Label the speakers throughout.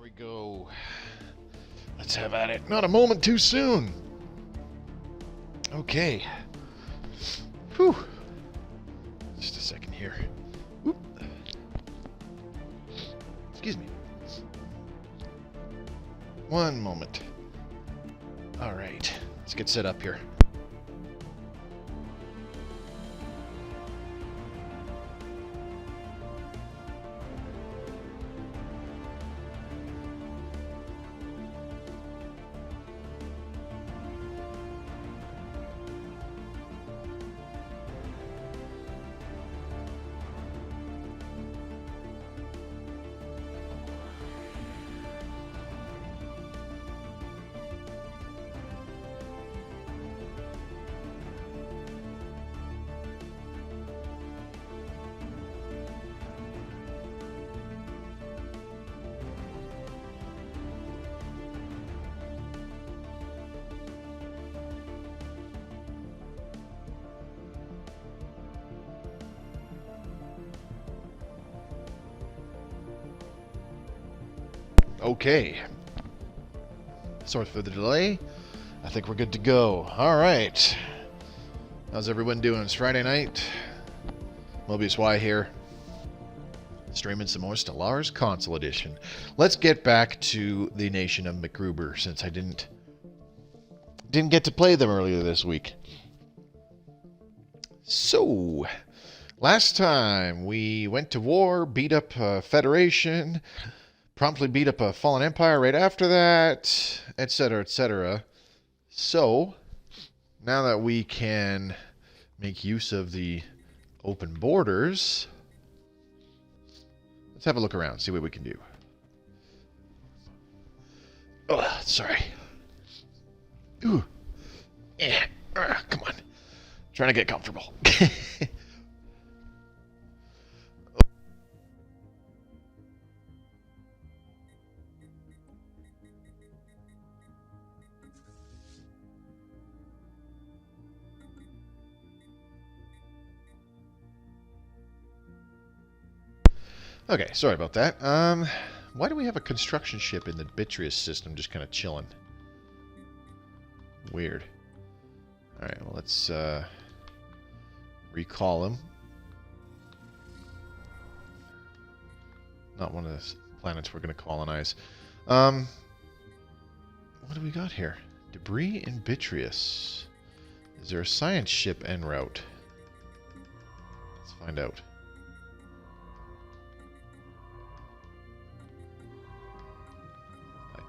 Speaker 1: we go. Let's have at it. Not a moment too soon. Okay. Whew. Just a second here. Oop. Excuse me. One moment. All right. Let's get set up here. Okay. Sorry for the delay. I think we're good to go. All right. How's everyone doing? It's Friday night. Mobius Y here. Streaming some more Stellaris Console Edition. Let's get back to the Nation of McGruber, since I didn't get to play them earlier this week. So, last time we went to war, beat up Federation, promptly beat up a fallen empire right after that, etc., etc. So, now that we can make use of the open borders, let's have a look around, see what we can do. Oh, sorry. Ooh. Yeah. Come on. Trying to get comfortable. Okay, sorry about that. Why do we have a construction ship in the Bitrius system just kind of chilling? Weird. Alright, well, let's recall him. Not one of the planets we're going to colonize. What do we got here? Debris in Bitrius. Is there a science ship en route? Let's find out.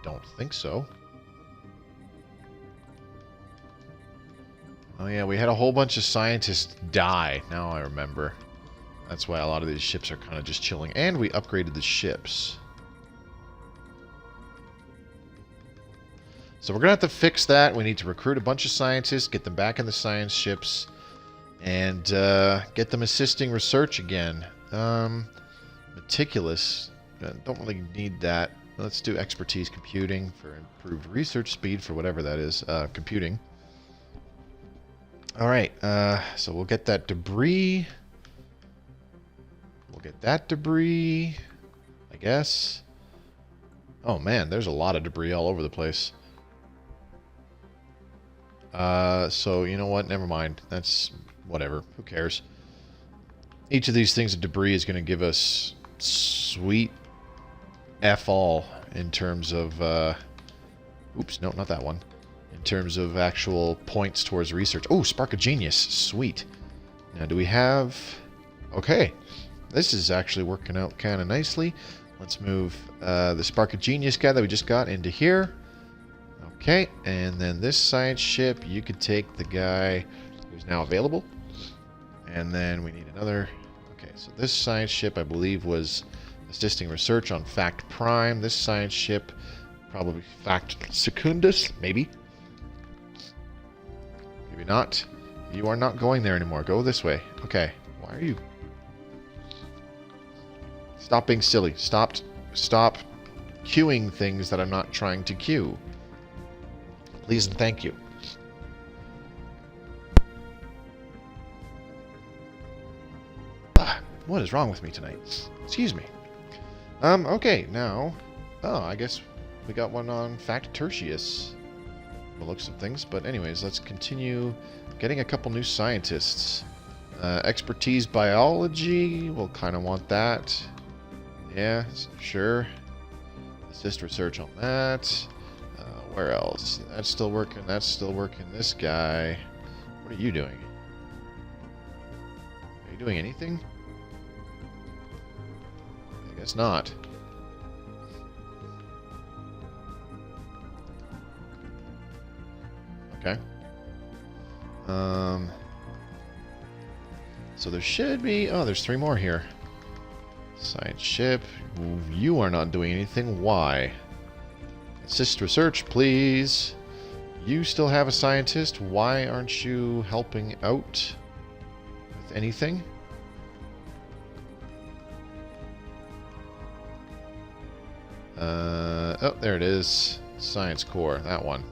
Speaker 1: Don't think so. Oh yeah, we had a whole bunch of scientists die. Now I remember. That's why a lot of these ships are kind of just chilling. And we upgraded the ships. So we're going to have to fix that. We need to recruit a bunch of scientists, get them back in the science ships, and get them assisting research again. Meticulous. Don't really need that. Let's do expertise computing for improved research speed for whatever that is. Computing. Alright, so we'll get that debris. We'll get that debris, I guess. Oh man, there's a lot of debris all over the place. So, you know what? Never mind. That's whatever. Who cares? Each of these things of debris is going to give us sweet F all in terms of, oops, no, not that one. In terms of actual points towards research. Oh, Spark of Genius. Sweet. Now, do we have... Okay. This is actually working out kind of nicely. Let's move the Spark of Genius guy that we just got into here. Okay, and then this science ship, you could take the guy who's now available. And then we need another... Okay, so this science ship, I believe, was assisting research on Fact Prime. This science ship, probably Fact Secundus, maybe. Maybe not. You are not going there anymore. Go this way. Okay. Why are you... Stop being silly. Stop queuing things that I'm not trying to queue. Please and thank you. What is wrong with me tonight? Excuse me. Okay, now Oh, I guess we got one on Fact Tertius. The looks of things. But anyways, let's continue getting a couple new scientists. Expertise biology, we'll kind of want that. Yeah, sure. Assist research on that. Where else? That's still working. That's still working. This guy. What are you doing? Are you doing anything? I guess not. Okay. So there should be... Oh, there's 3 more here. Science ship. You are not doing anything. Why? Assist research, please. You still have a scientist. Why aren't you helping out with anything? Oh, there it is. Science core. That one.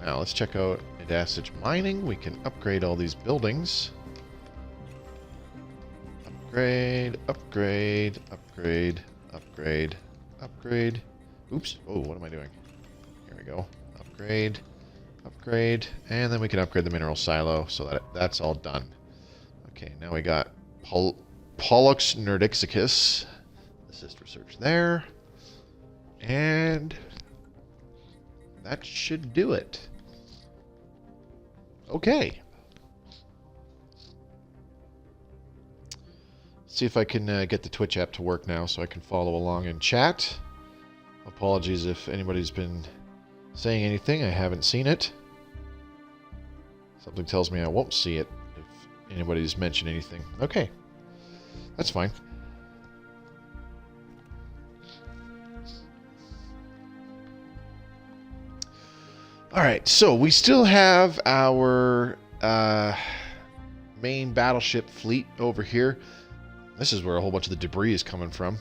Speaker 1: Now, let's check out Newtonian mining. We can upgrade all these buildings. Upgrade, upgrade, upgrade, upgrade, upgrade. Oops. Oh, what am I doing? Here we go. Upgrade, upgrade, and then we can upgrade the mineral silo so that that's all done. Okay, now we got Pollux nerdixicus. Assist research there. And that should do it. Okay. See if I can get the Twitch app to work now so I can follow along in chat. Apologies if anybody's been saying anything. I haven't seen it. Something tells me I won't see it if anybody's mentioned anything. Okay. That's fine. Alright, so we still have our main battleship fleet over here. This is where a whole bunch of the debris is coming from.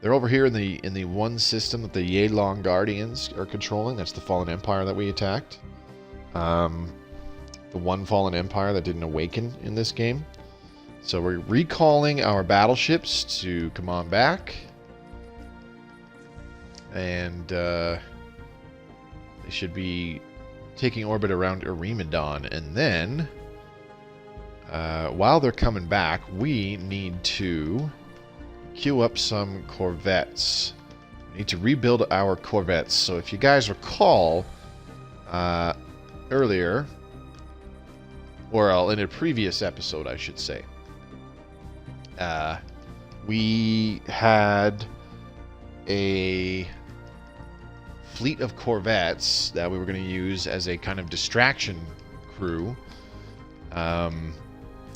Speaker 1: They're over here in the one system that the Yelong Guardians are controlling. That's the Fallen Empire that we attacked. The one Fallen Empire that didn't awaken in this game. So we're recalling our battleships to come on back. And they should be taking orbit around Eurymedon. And then, while they're coming back, we need to queue up some corvettes. We need to rebuild our corvettes. So if you guys recall, earlier, or in a previous episode, I should say, we had a fleet of corvettes that we were going to use as a kind of distraction crew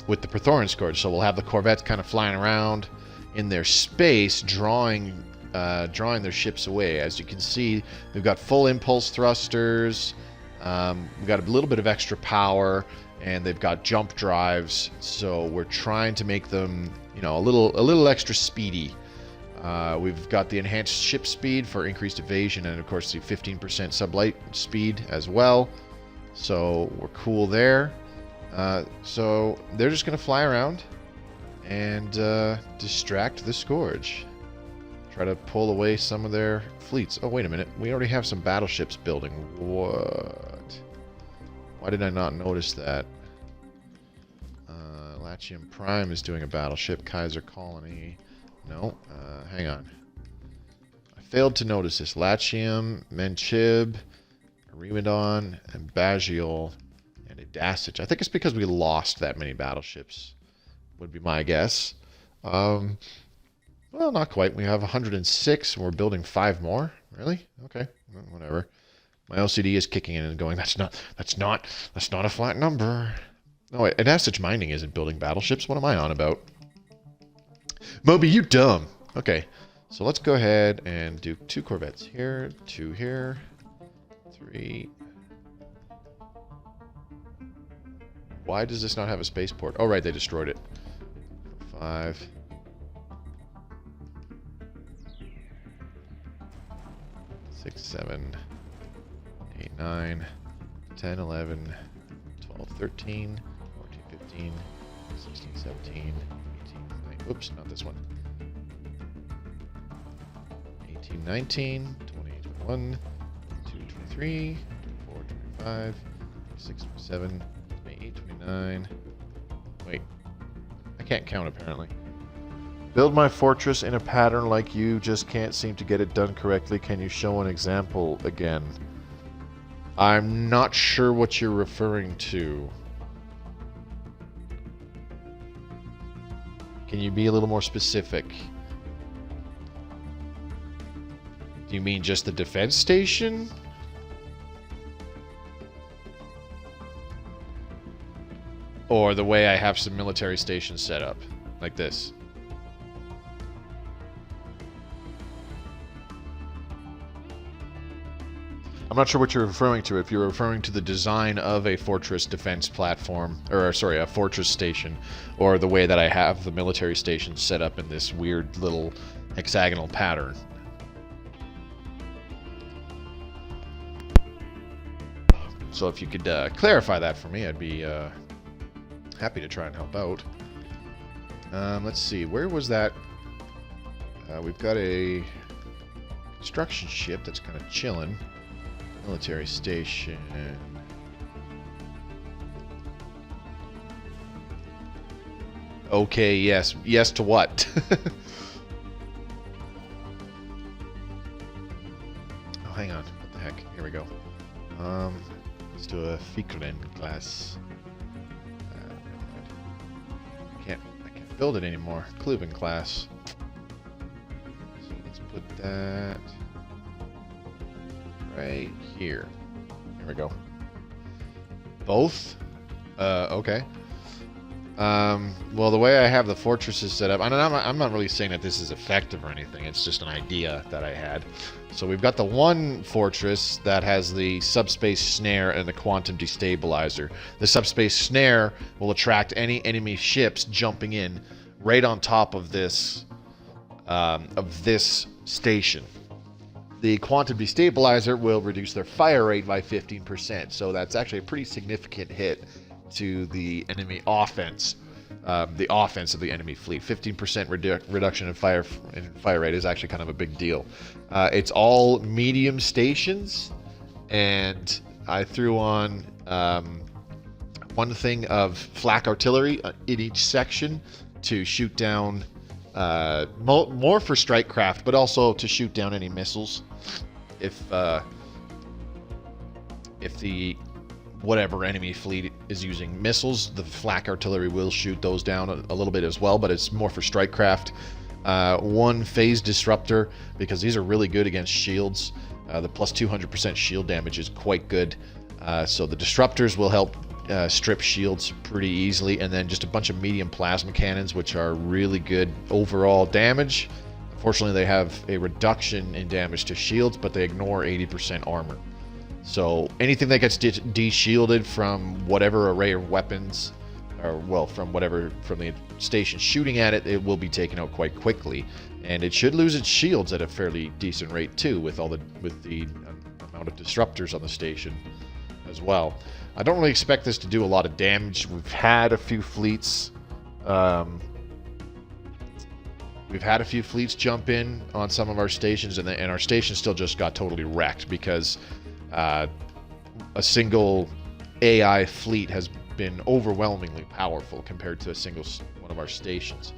Speaker 1: with the Prethoryn Scourge. So we'll have the corvettes kind of flying around in their space, drawing their ships away. As you can see, we've got full impulse thrusters. We've got a little bit of extra power, and they've got jump drives. So we're trying to make them, you know, a little extra speedy. We've got the enhanced ship speed for increased evasion, and of course the 15% sublight speed as well. So we're cool there. So they're just going to fly around and distract the Scourge. Try to pull away some of their fleets. Oh, wait a minute. We already have some battleships building. What? Why did I not notice that? Latium Prime is doing a battleship. Kaiser Colony. No. Hang on. I failed to notice this. Latium, Menchib, Eurymedon, and Bagiol, and Edasich. I think it's because we lost that many battleships, would be my guess. Well, not quite. We have 106, and we're building 5 more. Really? Okay. Well, whatever. My LCD is kicking in and going, that's not a flat number. No, wait, Edasich Mining isn't building battleships. What am I on about? Moby, you dumb. Okay, so let's go ahead and do 2 corvettes here, 2 here, 3. Why does this not have a spaceport? Oh, right, they destroyed it. 5. 6, 7, 8, 9, 10, 11, 12, 13, 14, 15, 16, 17, 18, 19. Oops, not this one. 18, 19, 20, 21, 22, 23, 24, 25, 26, 27, 28, 29. Wait. I can't count apparently. Build my fortress in a pattern like you just can't seem to get it done correctly. Can you show an example again? I'm not sure what you're referring to. Can you be a little more specific? Do you mean just the defense station? Or the way I have some military stations set up? Like this? I'm not sure what you're referring to. If you're referring to the design of a fortress defense platform, or sorry, a fortress station, or the way that I have the military station set up in this weird little hexagonal pattern. So if you could clarify that for me, I'd be happy to try and help out. Let's see, where was that? We've got a construction ship that's kind of chilling. Military station. Okay, yes. Yes to what? Oh, hang on. What the heck? Here we go. Let's do a Prethoryn class. I can't build it anymore. Kluven class. So let's put that right here. Here we go. Both? Okay. Well, the way I have the fortresses set up, I'm not really saying that this is effective or anything. It's just an idea that I had. So we've got the one fortress that has the subspace snare and the quantum destabilizer. The subspace snare will attract any enemy ships jumping in right on top of this station. The quantum destabilizer will reduce their fire rate by 15%. So that's actually a pretty significant hit to the enemy offense. The offense of the enemy fleet. 15% reduction in fire rate is actually kind of a big deal. It's all medium stations, and I threw on one thing of flak artillery in each section to shoot down more for strike craft, but also to shoot down any missiles. If the whatever enemy fleet is using missiles, the flak artillery will shoot those down a little bit as well, but it's more for strike craft. One phase disruptor, because these are really good against shields. The plus 200% shield damage is quite good. So the disruptors will help strip shields pretty easily, and then just a bunch of medium plasma cannons, which are really good overall damage. Unfortunately, they have a reduction in damage to shields, but they ignore 80% armor. So anything that gets de-shielded from whatever array of weapons, or well, from the station shooting at it, it will be taken out quite quickly, and it should lose its shields at a fairly decent rate too, with the amount of disruptors on the station as well. I don't really expect this to do a lot of damage. We've had a few fleets. We've had a few fleets jump in on some of our stations, and our station still just got totally wrecked because a single AI fleet has been overwhelmingly powerful compared to a single one of our stations.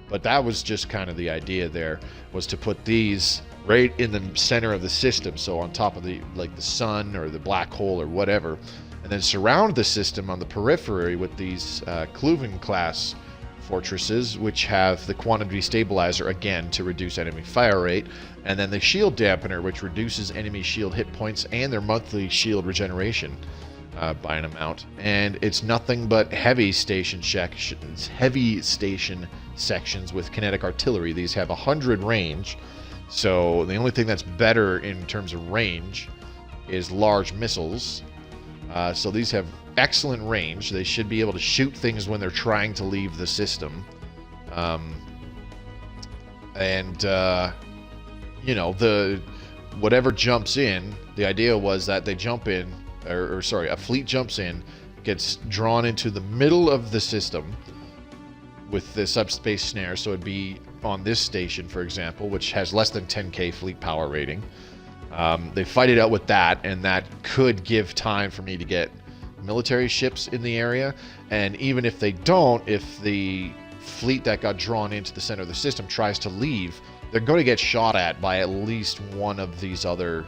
Speaker 1: But that was just kind of the idea there, was to put these right in the center of the system, so on top of the sun or the black hole or whatever, and then surround the system on the periphery with these Kluven class fortresses, which have the quantum destabilizer again to reduce enemy fire rate, and then the shield dampener, which reduces enemy shield hit points and their monthly shield regeneration by an amount. And it's nothing but heavy station sections with kinetic artillery. These have 100 range, so the only thing that's better in terms of range is large missiles. So these have excellent range. They should be able to shoot things when they're trying to leave the system. You know, whatever jumps in, the idea was that they jump in, or sorry, a fleet jumps in, gets drawn into the middle of the system with the subspace snare, so it'd be on this station, for example, which has less than 10k fleet power rating. They fight it out with that, and that could give time for me to get military ships in the area. And even if they don't, if the fleet that got drawn into the center of the system tries to leave, they're going to get shot at by at least one of these other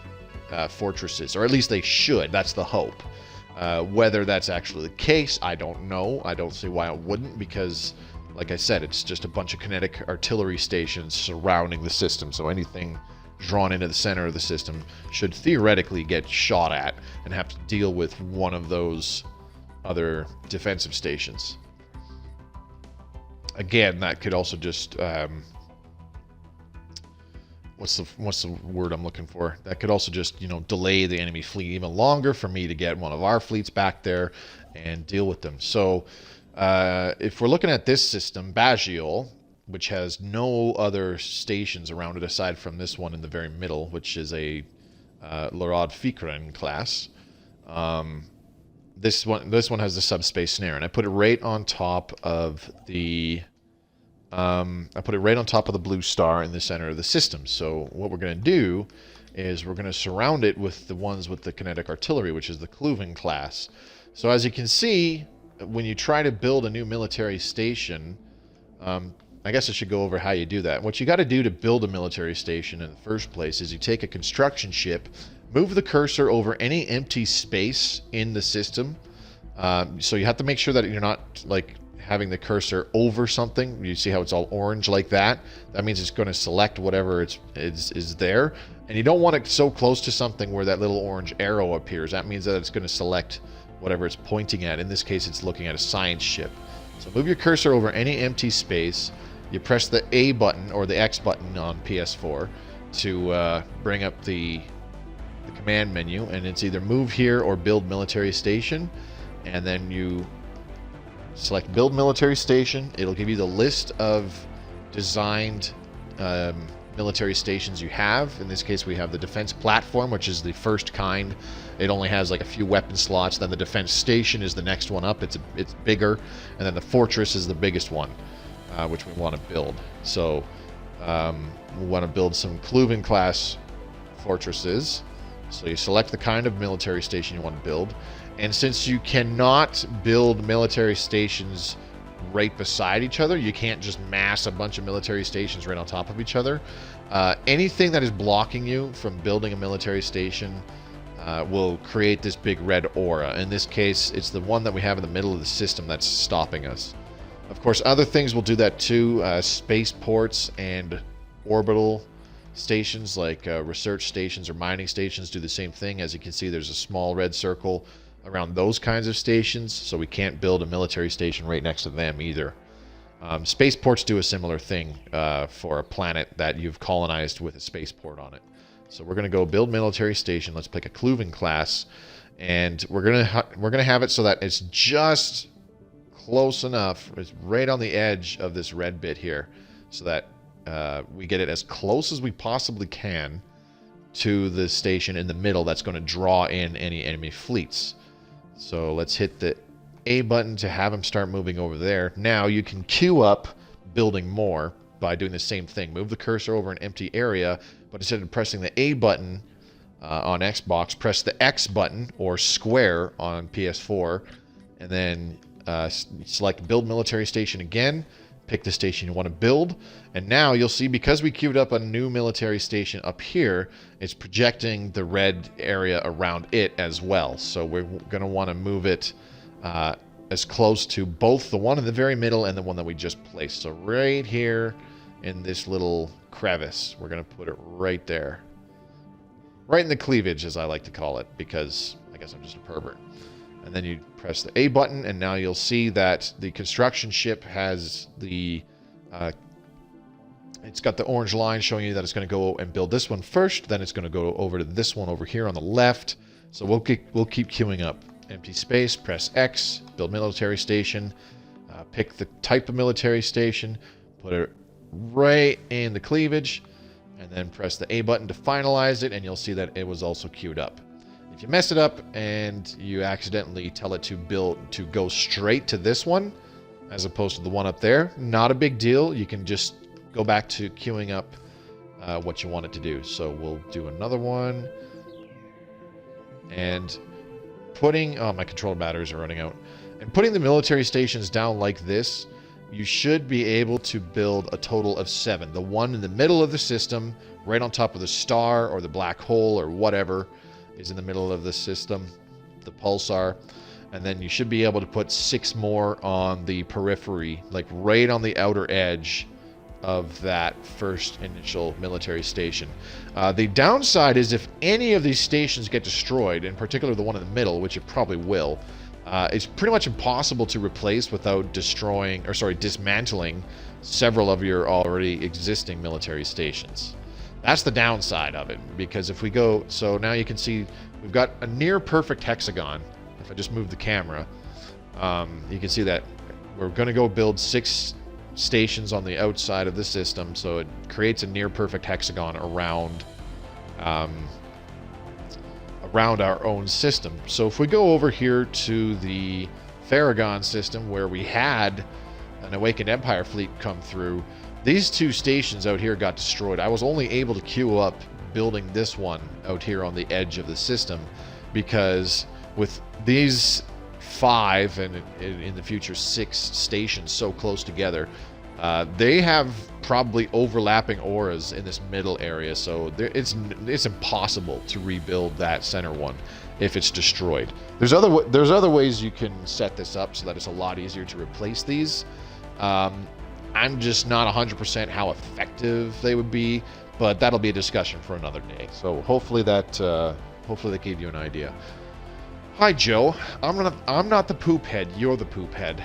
Speaker 1: fortresses, or at least they should. That's the hope. Whether that's actually the case, I don't know. I don't see why it wouldn't, because, like I said, it's just a bunch of kinetic artillery stations surrounding the system, so anything drawn into the center of the system should theoretically get shot at and have to deal with one of those other defensive stations. Again, that could also just what's the word I'm looking for? That could also just, you know, delay the enemy fleet even longer for me to get one of our fleets back there and deal with them. So if we're looking at this system, Bagiol, which has no other stations around it aside from this one in the very middle, which is a Lorad Fikren class. This one has the subspace snare, and I put it right on top of the blue star in the center of the system. So what we're going to do is we're going to surround it with the ones with the kinetic artillery, which is the Kluven class. So as you can see, when you try to build a new military station, I guess I should go over how you do that. What you got to do to build a military station in the first place is you take a construction ship, move the cursor over any empty space in the system. So you have to make sure that you're not like having the cursor over something. You see how it's all orange like that? That means it's going to select whatever is there. And you don't want it so close to something where that little orange arrow appears. That means that it's going to select whatever it's pointing at. In this case, it's looking at a science ship. So move your cursor over any empty space. You press the A button or the X button on PS4 to bring up the command menu, and it's either move here or build military station. And then you select build military station. It'll give you the list of designed military stations you have. In this case, we have the defense platform, which is the first kind. It only has like a few weapon slots. Then the defense station is the next one up. It's bigger, and then the fortress is the biggest one, which we want to build. So we want to build some Kluven class fortresses. So you select the kind of military station you want to build. And since you cannot build military stations right beside each other, you can't just mass a bunch of military stations right on top of each other. Anything that is blocking you from building a military station will create this big red aura. In this case, it's the one that we have in the middle of the system that's stopping us. Of course, other things will do that too. Spaceports and orbital stations like research stations or mining stations do the same thing. As you can see, there's a small red circle around those kinds of stations, so we can't build a military station right next to them either. Spaceports do a similar thing for a planet that you've colonized with a spaceport on it. So we're going to go build military station. Let's pick a Kluven class, and we're gonna have it so that it's just close enough. It's right on the edge of this red bit here, so that we get it as close as we possibly can to the station in the middle that's going to draw in any enemy fleets. So let's hit the A button to have them start moving over there. Now you can queue up building more by doing the same thing. Move the cursor over an empty area, but instead of pressing the A button on Xbox, press the X button or square on PS4, and then select build military station again. Pick the station you want to build, and now you'll see, because we queued up a new military station up here, it's projecting the red area around it as well. So we're going to want to move it as close to both the one in the very middle and the one that we just placed. So right here in this little crevice, we're going to put it right there. Right in the cleavage, as I like to call it, because I guess I'm just a pervert. And then you press the A button, and now you'll see that the construction ship has the... it's got the orange line showing you that it's going to go and build this one first, then it's going to go over to this one over here on the left. So we'll keep queuing up. Empty space, press X, build military station, pick the type of military station, put it right in the cleavage, and then press the A button to finalize it, and you'll see that it was also queued up. If you mess it up and you accidentally tell it to go straight to this one as opposed to the one up there, not a big deal. You can just go back to queuing up what you want it to do. So we'll do another one. And putting... Oh, my controller batteries are running out. And putting the military stations down like this, you should be able to build a total of 7. The one in the middle of the system, right on top of the star or the black hole or whatever is in the middle of the system, the pulsar. And then you should be able to put 6 more on the periphery, like right on the outer edge of that first initial military station. The downside is if any of these stations get destroyed, in particular the one in the middle, which it probably will, it's pretty much impossible to replace without dismantling several of your already existing military stations. That's the downside of it, because if we go... So now you can see we've got a near perfect hexagon. If I just move the camera, you can see that we're going to go build 6 stations on the outside of the system, so it creates a near perfect hexagon around around our own system. So if we go over here to the Farragon system, where we had an Awakened Empire fleet come through, these 2 stations out here got destroyed. I was only able to queue up building this one out here on the edge of the system, because with these 5 and in the future 6 stations so close together, they have probably overlapping auras in this middle area, so it's impossible to rebuild that center one if it's destroyed. There's other ways you can set this up so that it's a lot easier to replace these. I'm just not 100% how effective they would be, but that'll be a discussion for another day. So hopefully that gave you an idea. Hi Joe, I'm not the poop head. You're the poop head.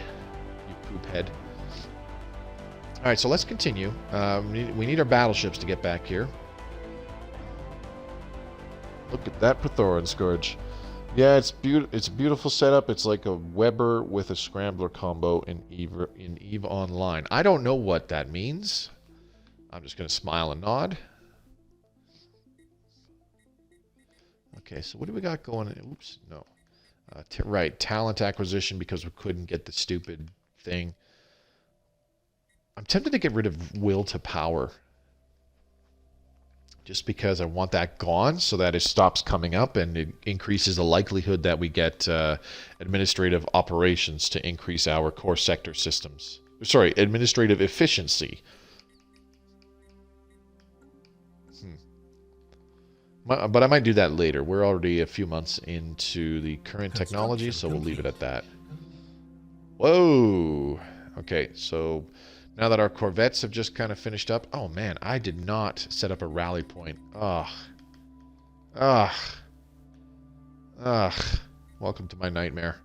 Speaker 1: You poop head. All right, so let's continue. We need our battleships to get back here. Look at that Prethoryn Scourge. Yeah, it's a beautiful setup. It's like a Weber with a Scrambler combo in EVE Online. I don't know what that means. I'm just going to smile and nod. Okay, so what do we got going? Oops, no. Right, talent acquisition, because we couldn't get the stupid thing. I'm tempted to get rid of will to power, just because I want that gone so that it stops coming up and it increases the likelihood that we get administrative operations to increase our core sector systems. Sorry, administrative efficiency. But I might do that later. We're already a few months into the current technology, so we'll leave it at that. Whoa! Okay, so now that our corvettes have just kind of finished up... Oh, man, I did not set up a rally point. Ugh. Ugh. Ugh. Welcome to my nightmare.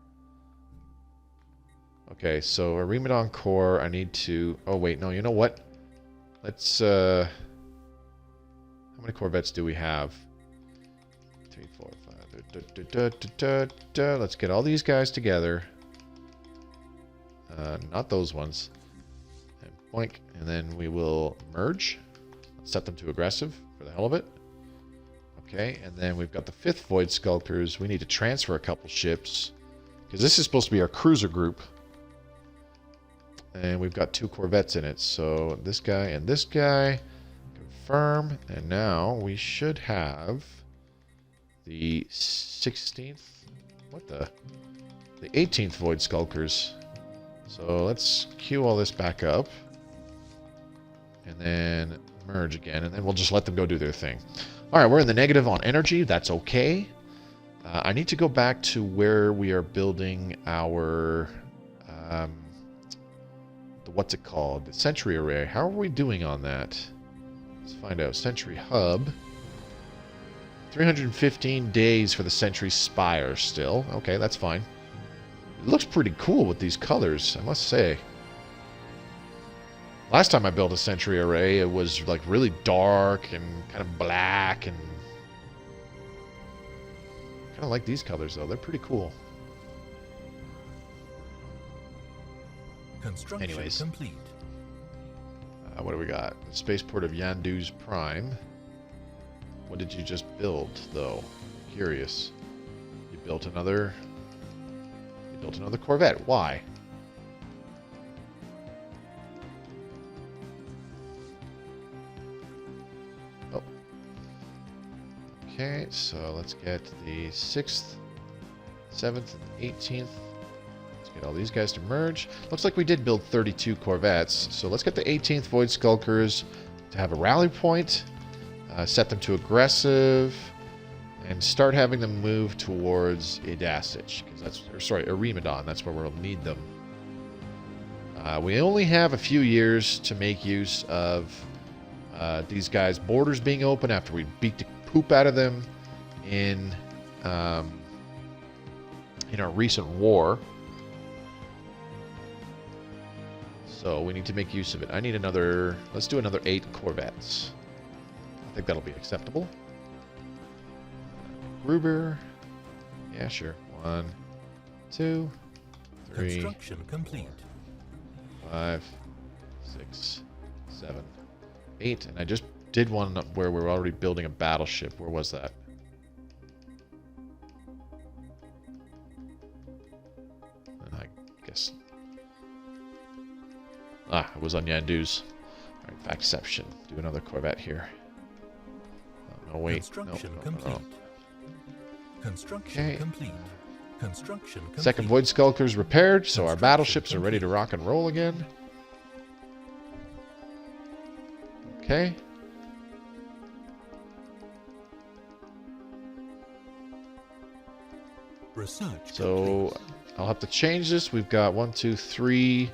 Speaker 1: Okay, so Arimadon core, I need to... Oh, wait, no, you know what? Let's, How many corvettes do we have? 3, 4, 5... Let's get all these guys together. Not those ones. And boink, and then we will merge. Let's set them to aggressive for the hell of it. Okay, and then we've got the 5th Void Skulkers. We need to transfer a couple ships, because this is supposed to be our cruiser group. And we've got 2 corvettes in it, so this guy and this guy. Confirm, and now we should have the 16th, what the 18th Void Skulkers. So let's queue all this back up, and then merge again, and then we'll just let them go do their thing. Alright, we're in the negative on energy, that's okay. I need to go back to where we are building our, what's it called? The Sentry Array. How are we doing on that? Let's find out. Sentry Hub. 315 days for the Sentry Spire still. Okay, that's fine. It looks pretty cool with these colors, I must say. Last time I built a Sentry Array, it was like really dark and kind of black, and kind of like these colors though. They're pretty cool.
Speaker 2: Construction
Speaker 1: Anyways.
Speaker 2: complete.
Speaker 1: What do we got? The Spaceport of Yandu's Prime. What did you just build, though? Curious. You built another Corvette. Why? Okay, so let's get the 6th, 7th, and 18th. Let's get all these guys to merge. Looks like we did build 32 corvettes. So let's get the 18th Void Skulkers to have a rally point, set them to aggressive, and start having them move towards Idasich, because that's, or sorry, Eurymedon. That's where we'll need them. We only have a few years to make use of these guys' borders being open after we beat the poop out of them in our recent war. So we need to make use of it. I need another, let's do another 8 corvettes. I think that'll be acceptable. Gruber. Yeah, sure. 1, 2, 3.
Speaker 2: Construction complete.
Speaker 1: 5, 6, 7, 8. And I just did one where we were already building a battleship. Where was that? I guess. Ah, it was on Yandu's. Alright, Factception. Do another corvette here. Oh, no, wait.
Speaker 2: Construction
Speaker 1: No.
Speaker 2: complete. Construction
Speaker 1: Okay.
Speaker 2: complete. Construction complete.
Speaker 1: Second Void Skulkers repaired, so our battleships are ready to rock and roll again. Okay.
Speaker 2: Research
Speaker 1: So
Speaker 2: complete.
Speaker 1: I'll have to change this. We've got 1, 2, 3.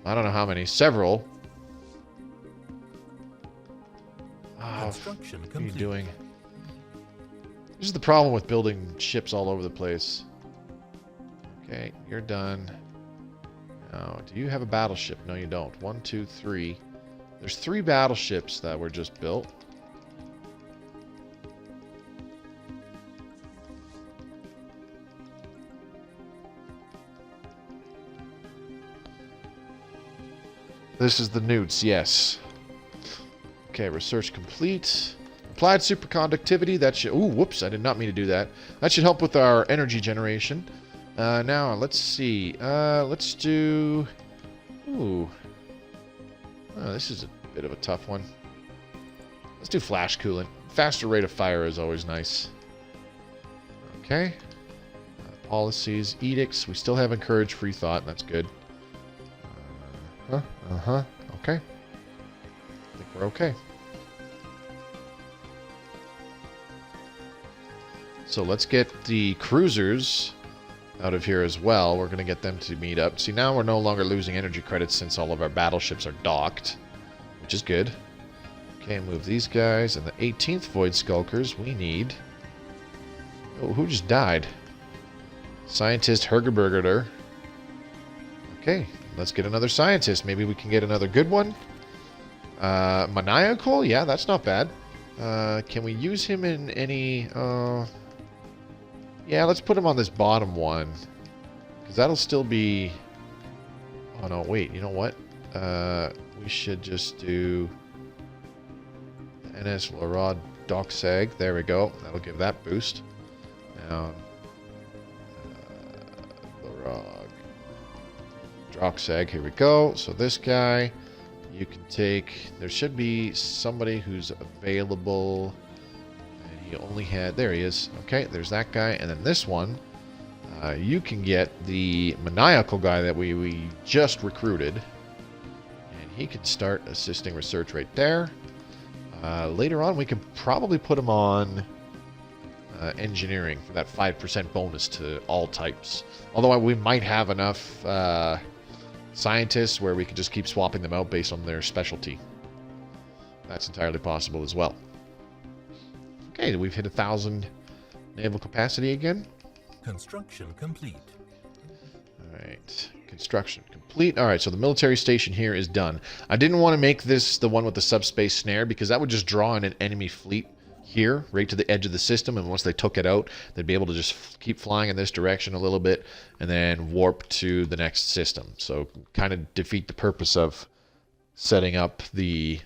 Speaker 1: I don't know how many. Several. Oh,
Speaker 2: Construction
Speaker 1: what are you
Speaker 2: complete.
Speaker 1: doing? This is the problem with building ships all over the place. Okay, you're done. Now, do you have a battleship? No, you don't. 1, 2, 3. There's 3 battleships that were just built. This is the Newts, yes. Okay, research complete. Applied superconductivity, that should... Ooh, whoops, I did not mean to do that. That should help with our energy generation. Now, let's see. Let's do... Ooh. Oh, this is a bit of a tough one. Let's do flash coolant. Faster rate of fire is always nice. Okay. Policies, edicts. We still have encouraged free thought. That's good. Okay. I think we're okay. So let's get the cruisers out of here as well. We're going to get them to meet up. See, now we're no longer losing energy credits since all of our battleships are docked, which is good. Okay, move these guys. And the 18th Void Skulkers, we need... Oh, who just died? Scientist Hergerberger. Okay, let's get another scientist. Maybe we can get another good one. Maniacal? Yeah, that's not bad. Can we use him in any... Yeah, let's put him on this bottom one. Because that'll still be... Oh, no, wait. You know what? We should just do... NS Lorad Docksag. There we go. That'll give that boost. Now... Lorad Docksag. Here we go. So this guy... You can take... There should be somebody who's available... He only had... There he is. Okay, there's that guy. And then this one, you can get the maniacal guy that we just recruited. And he can start assisting research right there. Later on, we could probably put him on engineering for that 5% bonus to all types. Although we might have enough scientists where we could just keep swapping them out based on their specialty. That's entirely possible as well. Okay, we've hit 1,000 naval capacity again.
Speaker 2: Construction complete.
Speaker 1: Alright, construction complete. Alright, so the military station here is done. I didn't want to make this the one with the subspace snare because that would just draw in an enemy fleet here, right to the edge of the system, and once they took it out, they'd be able to just keep flying in this direction a little bit and then warp to the next system. So kind of defeat the purpose of setting up the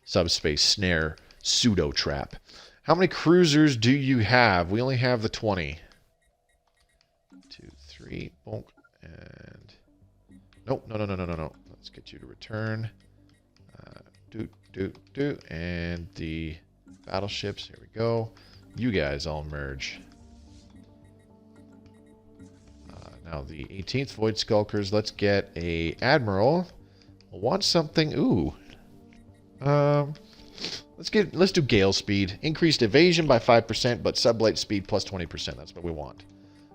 Speaker 1: subspace snare pseudo trap. How many cruisers do you have? We only have the 20. 2, 3, bonk, and... Nope, no. Let's get you to return. And the battleships. Here we go. You guys all merge. Now the 18th Void Skulkers. Let's get a admiral. I want something. Ooh. Let's do gale speed. Increased evasion by 5%, but sublight speed plus 20%. That's what we want.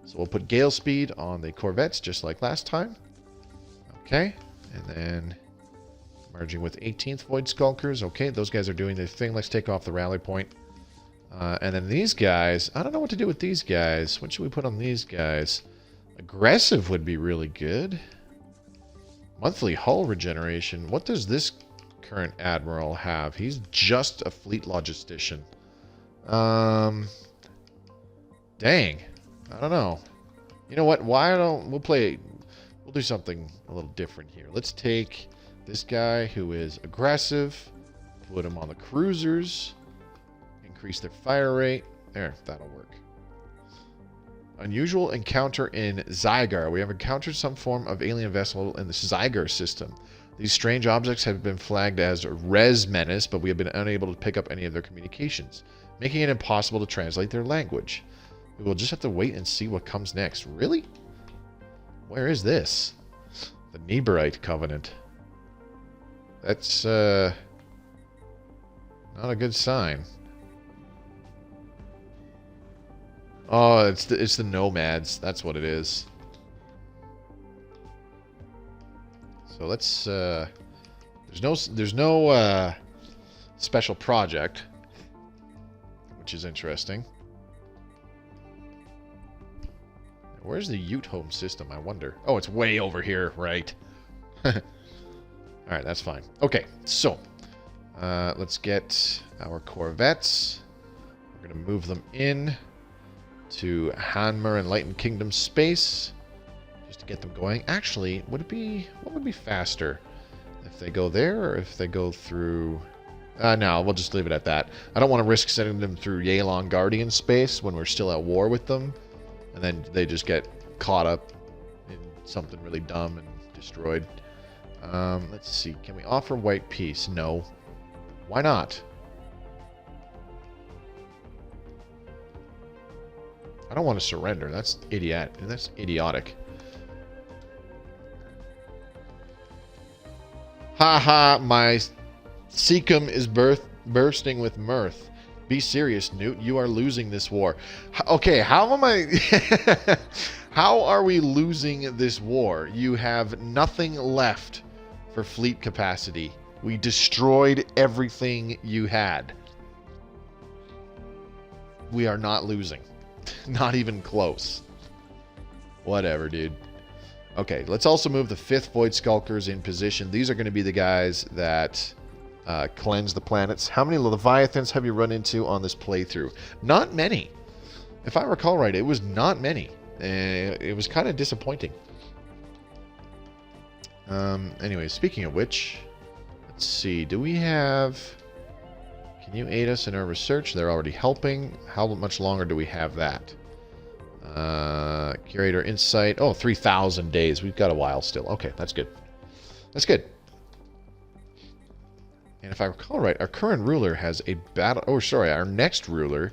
Speaker 1: So we'll put gale speed on the corvettes just like last time. Okay. And then merging with 18th Void Skulkers. Okay, those guys are doing their thing. Let's take off the rally point. And then these guys, I don't know what to do with these guys. What should we put on these guys? Aggressive would be really good. Monthly hull regeneration. What does this current admiral have? He's just a fleet logistician. Dang. I don't know. You know what? We'll do something a little different here. Let's take this guy who is aggressive, put him on the cruisers, increase their fire rate. There, that'll work. Unusual encounter in Zygar. We have encountered some form of alien vessel in the Zygar system. These strange objects have been flagged as res menace, but we have been unable to pick up any of their communications, making it impossible to translate their language. We will just have to wait and see what comes next. Really? Where is this? The Neberite Covenant. That's not a good sign. Oh, it's the nomads. That's what it is. So let's there's no special project, which is interesting. Where's the Ute home system, I wonder? Oh, it's way over here, right? Alright, that's fine. Okay, so let's get our corvettes. We're going to move them in to Hanmer Enlightened Kingdom space just to get them going. Actually, what would be faster? If they go there or if they go through... no, we'll just leave it at that. I don't want to risk sending them through Yelan Guardian space when we're still at war with them. And then they just get caught up in something really dumb and destroyed. Let's see. Can we offer white peace? No. Why not? I don't want to surrender. That's idiotic. Haha, my cecum is bursting with mirth. Be serious, Newt. You are losing this war. Okay, how am I... How are we losing this war? You have nothing left for fleet capacity. We destroyed everything you had. We are not losing. Not even close. Whatever, dude. Okay, let's also move the 5th Void Skulkers in position. These are going to be the guys that cleanse the planets. How many Leviathans have you run into on this playthrough? Not many. If I recall right, it was not many. It was kind of disappointing. Anyway, speaking of which, let's see. Do we have... Can you aid us in our research? They're already helping. How much longer do we have that? Curator Insight. Oh, 3,000 days. We've got a while still. Okay, that's good. That's good. And if I recall right, our current ruler has a battle... Oh, sorry. Our next ruler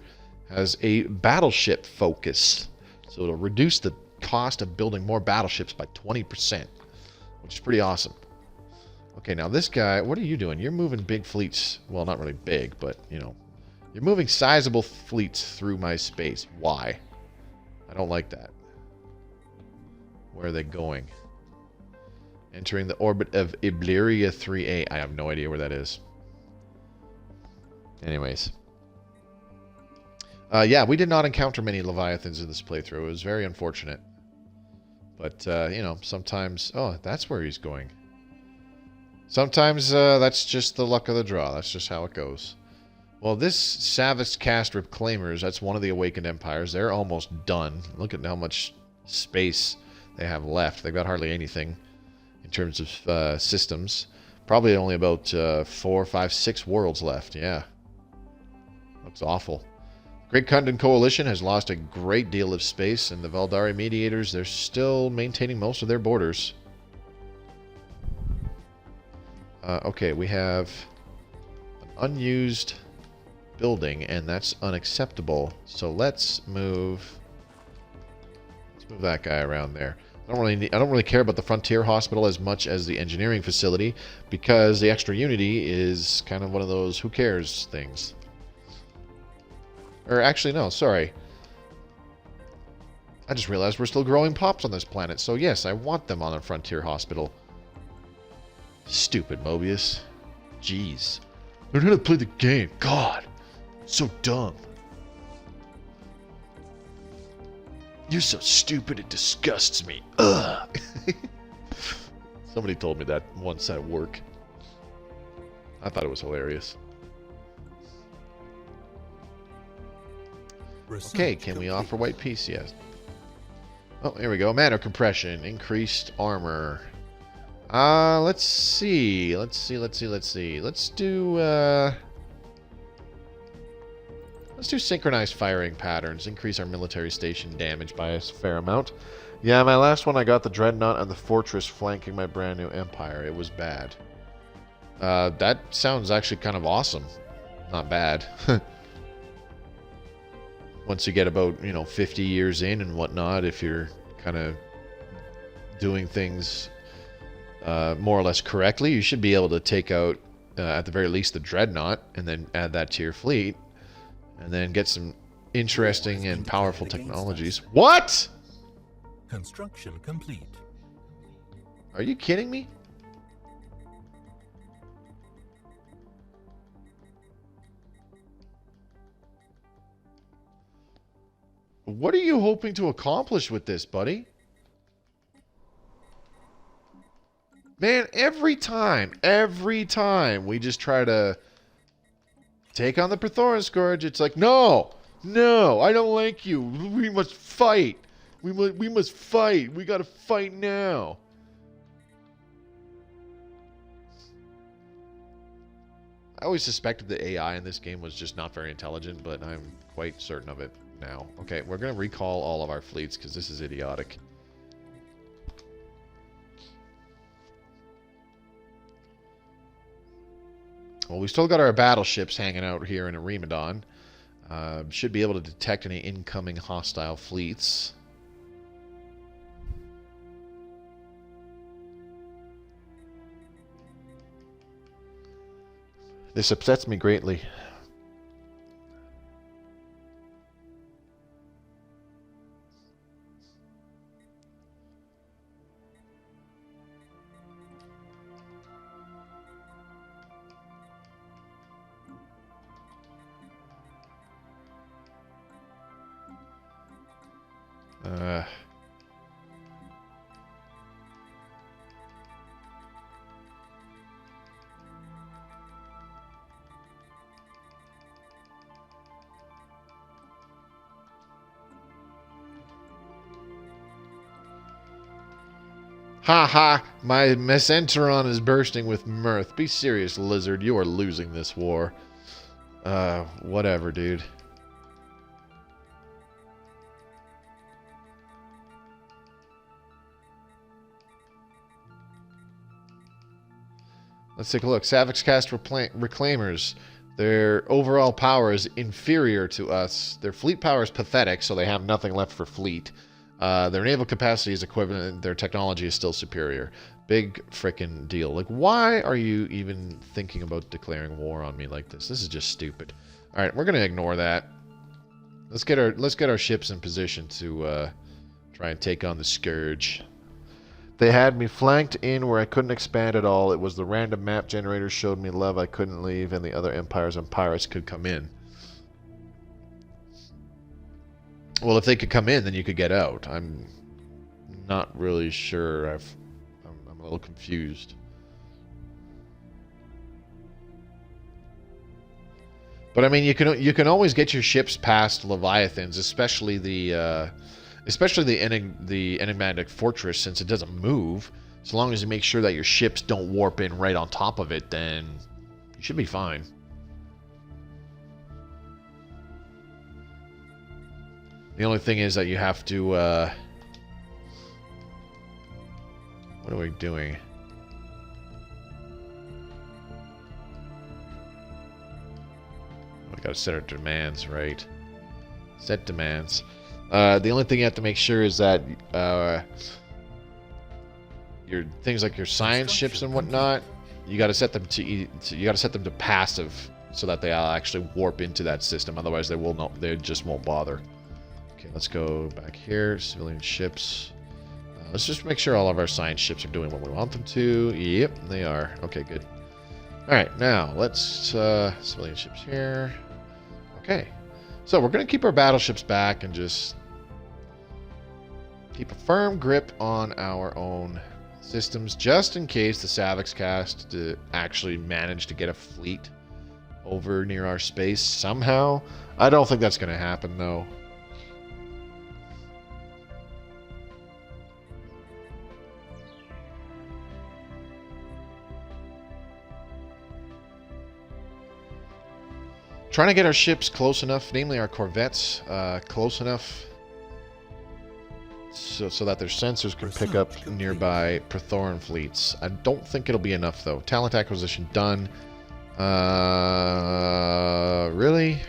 Speaker 1: has a battleship focus. So it'll reduce the cost of building more battleships by 20%, which is pretty awesome. Okay, now this guy, what are you doing? You're moving big fleets. Well, not really big, but, you know. You're moving sizable fleets through my space. Why? I don't like that. Where are they going? Entering the orbit of Ibleria 3A. I have no idea where that is. Anyways. Yeah, we did not encounter many Leviathans in this playthrough. It was very unfortunate. But, you know, sometimes... Oh, that's where he's going. Sometimes that's just the luck of the draw. That's just how it goes. Well, this Savage Cast Reclaimers, that's one of the Awakened Empires. They're almost done. Look at how much space they have left. They've got hardly anything in terms of systems. Probably only about 4, 5, 6 worlds left. Yeah. Looks awful. Great Kundun Coalition has lost a great deal of space, and the Valdari Mediators, they're still maintaining most of their borders. Okay, we have an unused building, and that's unacceptable. So let's move that guy around there. I don't really care about the Frontier Hospital as much as the engineering facility, because the extra Unity is kind of one of those who cares things. Or actually, no, sorry. I just realized we're still growing pops on this planet, so yes, I want them on a Frontier Hospital. Stupid Mobius. Jeez. Learn how to play the game. God. So dumb. You're so stupid it disgusts me. Ugh. Somebody told me that once at work. I thought it was hilarious. Okay, can we offer white peace? Yes. Oh, here we go. Matter compression. Increased armor. Let's see. Let's do synchronized firing patterns. Increase our military station damage by a fair amount. Yeah, my last one I got the Dreadnought and the Fortress flanking my brand new Empire. It was bad. That sounds actually kind of awesome. Not bad. Once you get about, 50 years in and whatnot, if you're kind of doing things more or less correctly, you should be able to take out, at the very least, the Dreadnought, and then add that to your fleet, and then get some interesting and powerful technologies. What?
Speaker 2: Construction complete.
Speaker 1: Are you kidding me? What are you hoping to accomplish with this, buddy? Man, every time we just try to take on the Prethoryn Scourge, it's like, no, I don't like you. We must fight. We must fight. We gotta fight now. I always suspected the AI in this game was just not very intelligent, but I'm quite certain of it now. Okay, we're gonna recall all of our fleets because this is idiotic. Well, we still got our battleships hanging out here in Arimadon. Should be able to detect any incoming hostile fleets. This upsets me greatly. Ha ha! My mesenteron is bursting with mirth. Be serious, lizard. You are losing this war. Whatever, dude. Let's take a look. Savage Cast Reclaimers. Their overall power is inferior to us. Their fleet power is pathetic, so they have nothing left for fleet. Their naval capacity is equivalent. Their technology is still superior. Big frickin' deal. Like, why are you even thinking about declaring war on me like this? This is just stupid. All right, we're gonna ignore that. Let's get our ships in position to try and take on the Scourge. They had me flanked in where I couldn't expand at all. It was the random map generator showed me love I couldn't leave, and the other empires and pirates could come in. Well, if they could come in, then you could get out. I'm not really sure. I'm a little confused. But I mean, you can always get your ships past Leviathans, especially the enigmatic fortress, since it doesn't move. So long as you make sure that your ships don't warp in right on top of it, then you should be fine. The only thing is that you have to, what are we doing? Gotta set our demands right. Set demands. The only thing you have to make sure is that your things like your science ships and whatnot, you gotta set them to passive so that they'll actually warp into that system. Otherwise, they just won't bother. Okay, let's go back here. Civilian ships. Let's just make sure all of our science ships are doing what we want them to. Yep, they are. Okay, good. All right, now let's civilian ships here. Okay, so we're gonna keep our battleships back and just keep a firm grip on our own systems, just in case the Savix cast to actually manage to get a fleet over near our space somehow. I don't think that's gonna happen though. Trying to get our ships close enough, namely our corvettes, close enough so that their sensors can pick up nearby Prethoryn fleets. I don't think it'll be enough, though. Talent acquisition done. Really?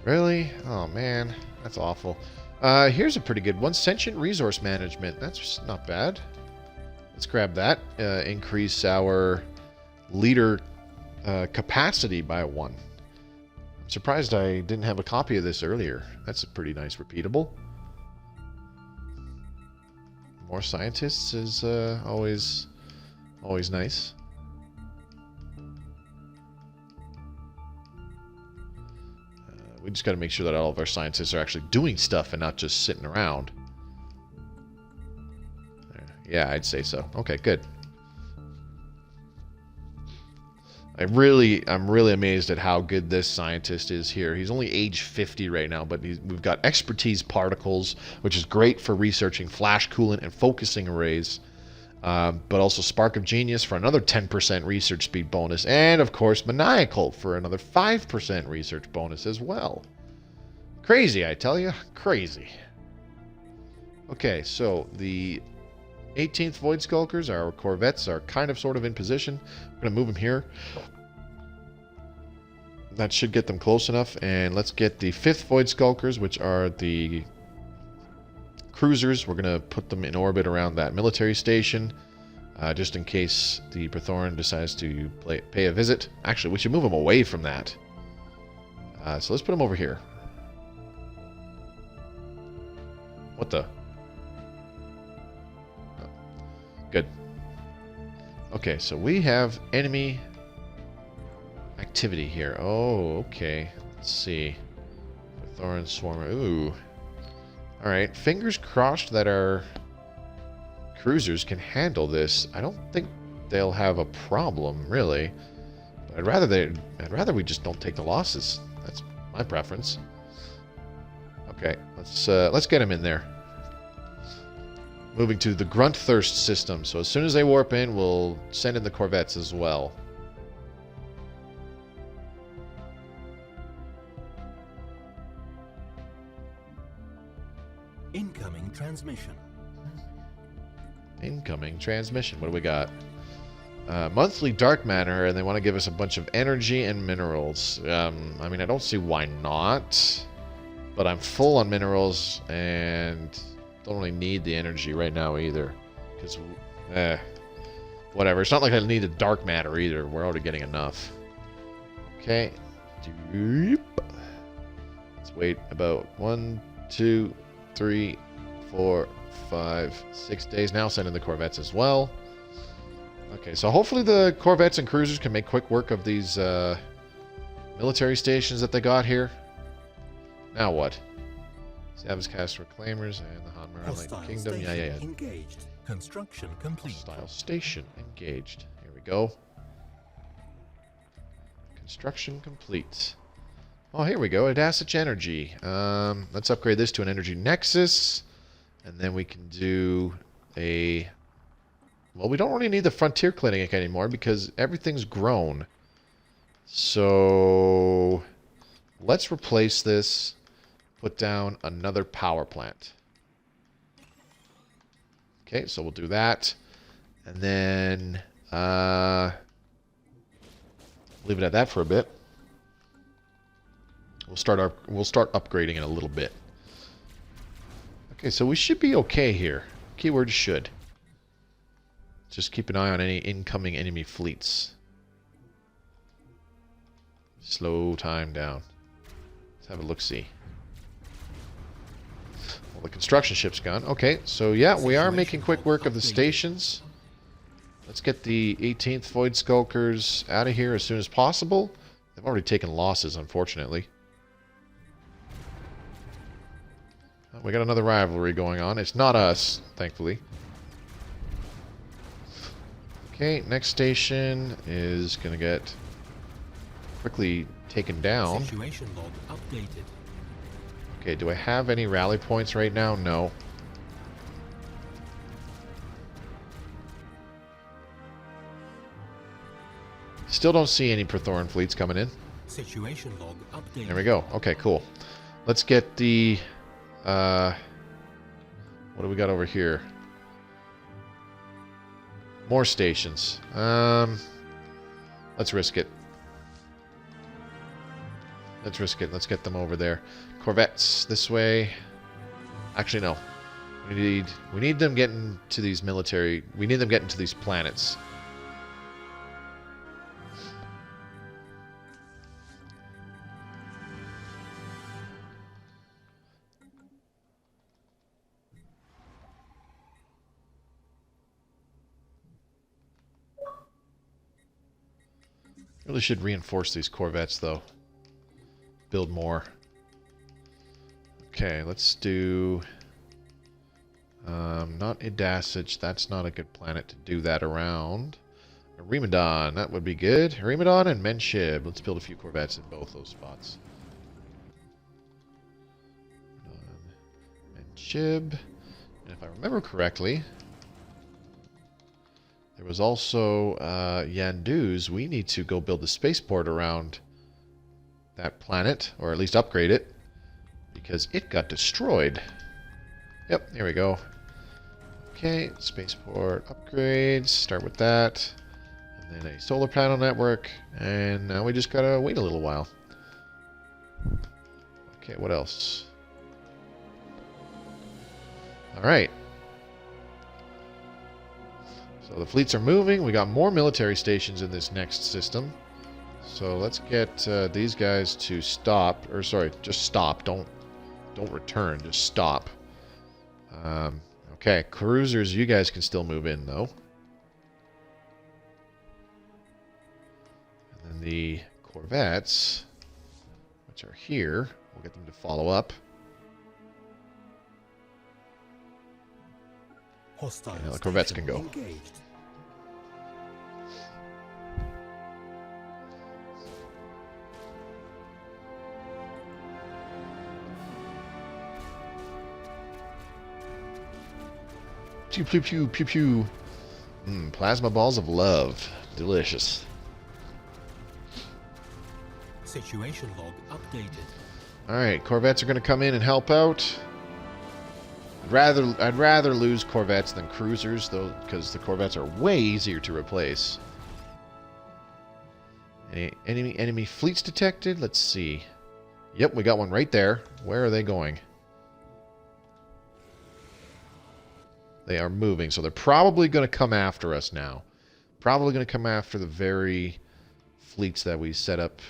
Speaker 1: Really? Oh, man. That's awful. Here's a pretty good one. Sentient resource management. That's not bad. Let's grab that. Increase our leader capacity by 1. Surprised I didn't have a copy of this earlier. That's a pretty nice repeatable. More scientists is always nice. We just got to make sure that all of our scientists are actually doing stuff and not just sitting around. Yeah, I'd say so. Okay, good. I'm really amazed at how good this scientist is here. He's only age 50 right now, but we've got expertise particles, which is great for researching flash coolant and focusing arrays, but also spark of genius for another 10% research speed bonus, and of course maniacal for another 5% research bonus as well. Crazy, I tell you, crazy. Okay, so the 18th Void Skulkers, our corvettes, are kind of sort of in position. We're going to move them here. That should get them close enough. And let's get the 5th Void Skulkers, which are the cruisers. We're going to put them in orbit around that military station, just in case the Prethoryn decides to pay a visit. Actually, we should move them away from that. So let's put them over here. What the... Good. Okay, so we have enemy activity here. Oh, okay. Let's see. Prethoryn Swarmer. Ooh. Alright, fingers crossed that our cruisers can handle this. I don't think they'll have a problem, really. But I'd rather we just don't take the losses. That's my preference. Okay, let's get him in there. Moving to the Grunt Thirst system. So as soon as they warp in, we'll send in the corvettes as well.
Speaker 2: Incoming transmission.
Speaker 1: Incoming transmission. What do we got? Monthly dark matter, and they want to give us a bunch of energy and minerals. I mean, I don't see why not. But I'm full on minerals, and... don't really need the energy right now either, because whatever. It's not like I need the dark matter either. We're already getting enough. Okay, let's wait about 1, 2, 3, 4, 5, 6 days. Now send in the corvettes as well. Okay, so hopefully the corvettes and cruisers can make quick work of these military stations that they got here. Now what? Savage Cast Reclaimers and the Hanmer Kingdom. Yeah.
Speaker 2: Engaged. Construction complete.
Speaker 1: Hostile station engaged. Here we go. Construction complete. Oh, here we go. Adasich Energy. Let's upgrade this to an Energy Nexus. And then we can do a... well, we don't really need the Frontier Clinic anymore because everything's grown. So... let's replace this. Put down another power plant. Okay, so we'll do that. And then leave it at that for a bit. We'll start upgrading in a little bit. Okay, so we should be okay here. Keyword should. Just keep an eye on any incoming enemy fleets. Slow time down. Let's have a look-see. Well, the construction ship's gone. Okay, so yeah, we are making quick work of the stations. Let's get the 18th Void Skulkers out of here as soon as possible. They've already taken losses, unfortunately. Oh, we got another rivalry going on. It's not us, thankfully. Okay, next station is going to get quickly taken down.
Speaker 2: Situation log updated.
Speaker 1: Okay, do I have any rally points right now? No. Still don't see any Prethoryn fleets coming in.
Speaker 2: Situation log updated.
Speaker 1: There we go. Okay, cool. Let's get the... what do we got over here? More stations. Let's risk it. Let's risk it. Let's get them over there. Corvettes this way. Actually, no. We need them getting to these military... We need them getting to these planets. Really should reinforce these corvettes, though. Build more. Okay, let's do... not Idasich. That's not a good planet to do that around. Arimadon, that would be good. Arimadon and Menshib. Let's build a few corvettes in both those spots. Menshib. And if I remember correctly... There was also Yanduz. We need to go build the spaceport around that planet, or at least upgrade it, because it got destroyed. Yep, here we go. Okay, spaceport upgrades. Start with that. And then a solar panel network. And now we just gotta wait a little while. Okay, what else? Alright. So the fleets are moving. We got more military stations in this next system. So let's get these guys to stop. Or sorry, just stop. Don't return. Just stop. Okay, cruisers, you guys can still move in, though. And then the corvettes, which are here, we'll get them to follow up.
Speaker 2: Hostile
Speaker 1: Yeah, the corvettes can go.
Speaker 2: engaged.
Speaker 1: Pew pew pew pew pew. Plasma balls of love. Delicious.
Speaker 2: Situation log updated.
Speaker 1: Alright, corvettes are going to come in and help out. I'd rather lose corvettes than cruisers, though, because the corvettes are way easier to replace. Any enemy fleets detected? Let's see. Yep, we got one right there. Where are they going? They are moving, so they're probably going to come after us now. Probably going to come after the very fleets that we set up,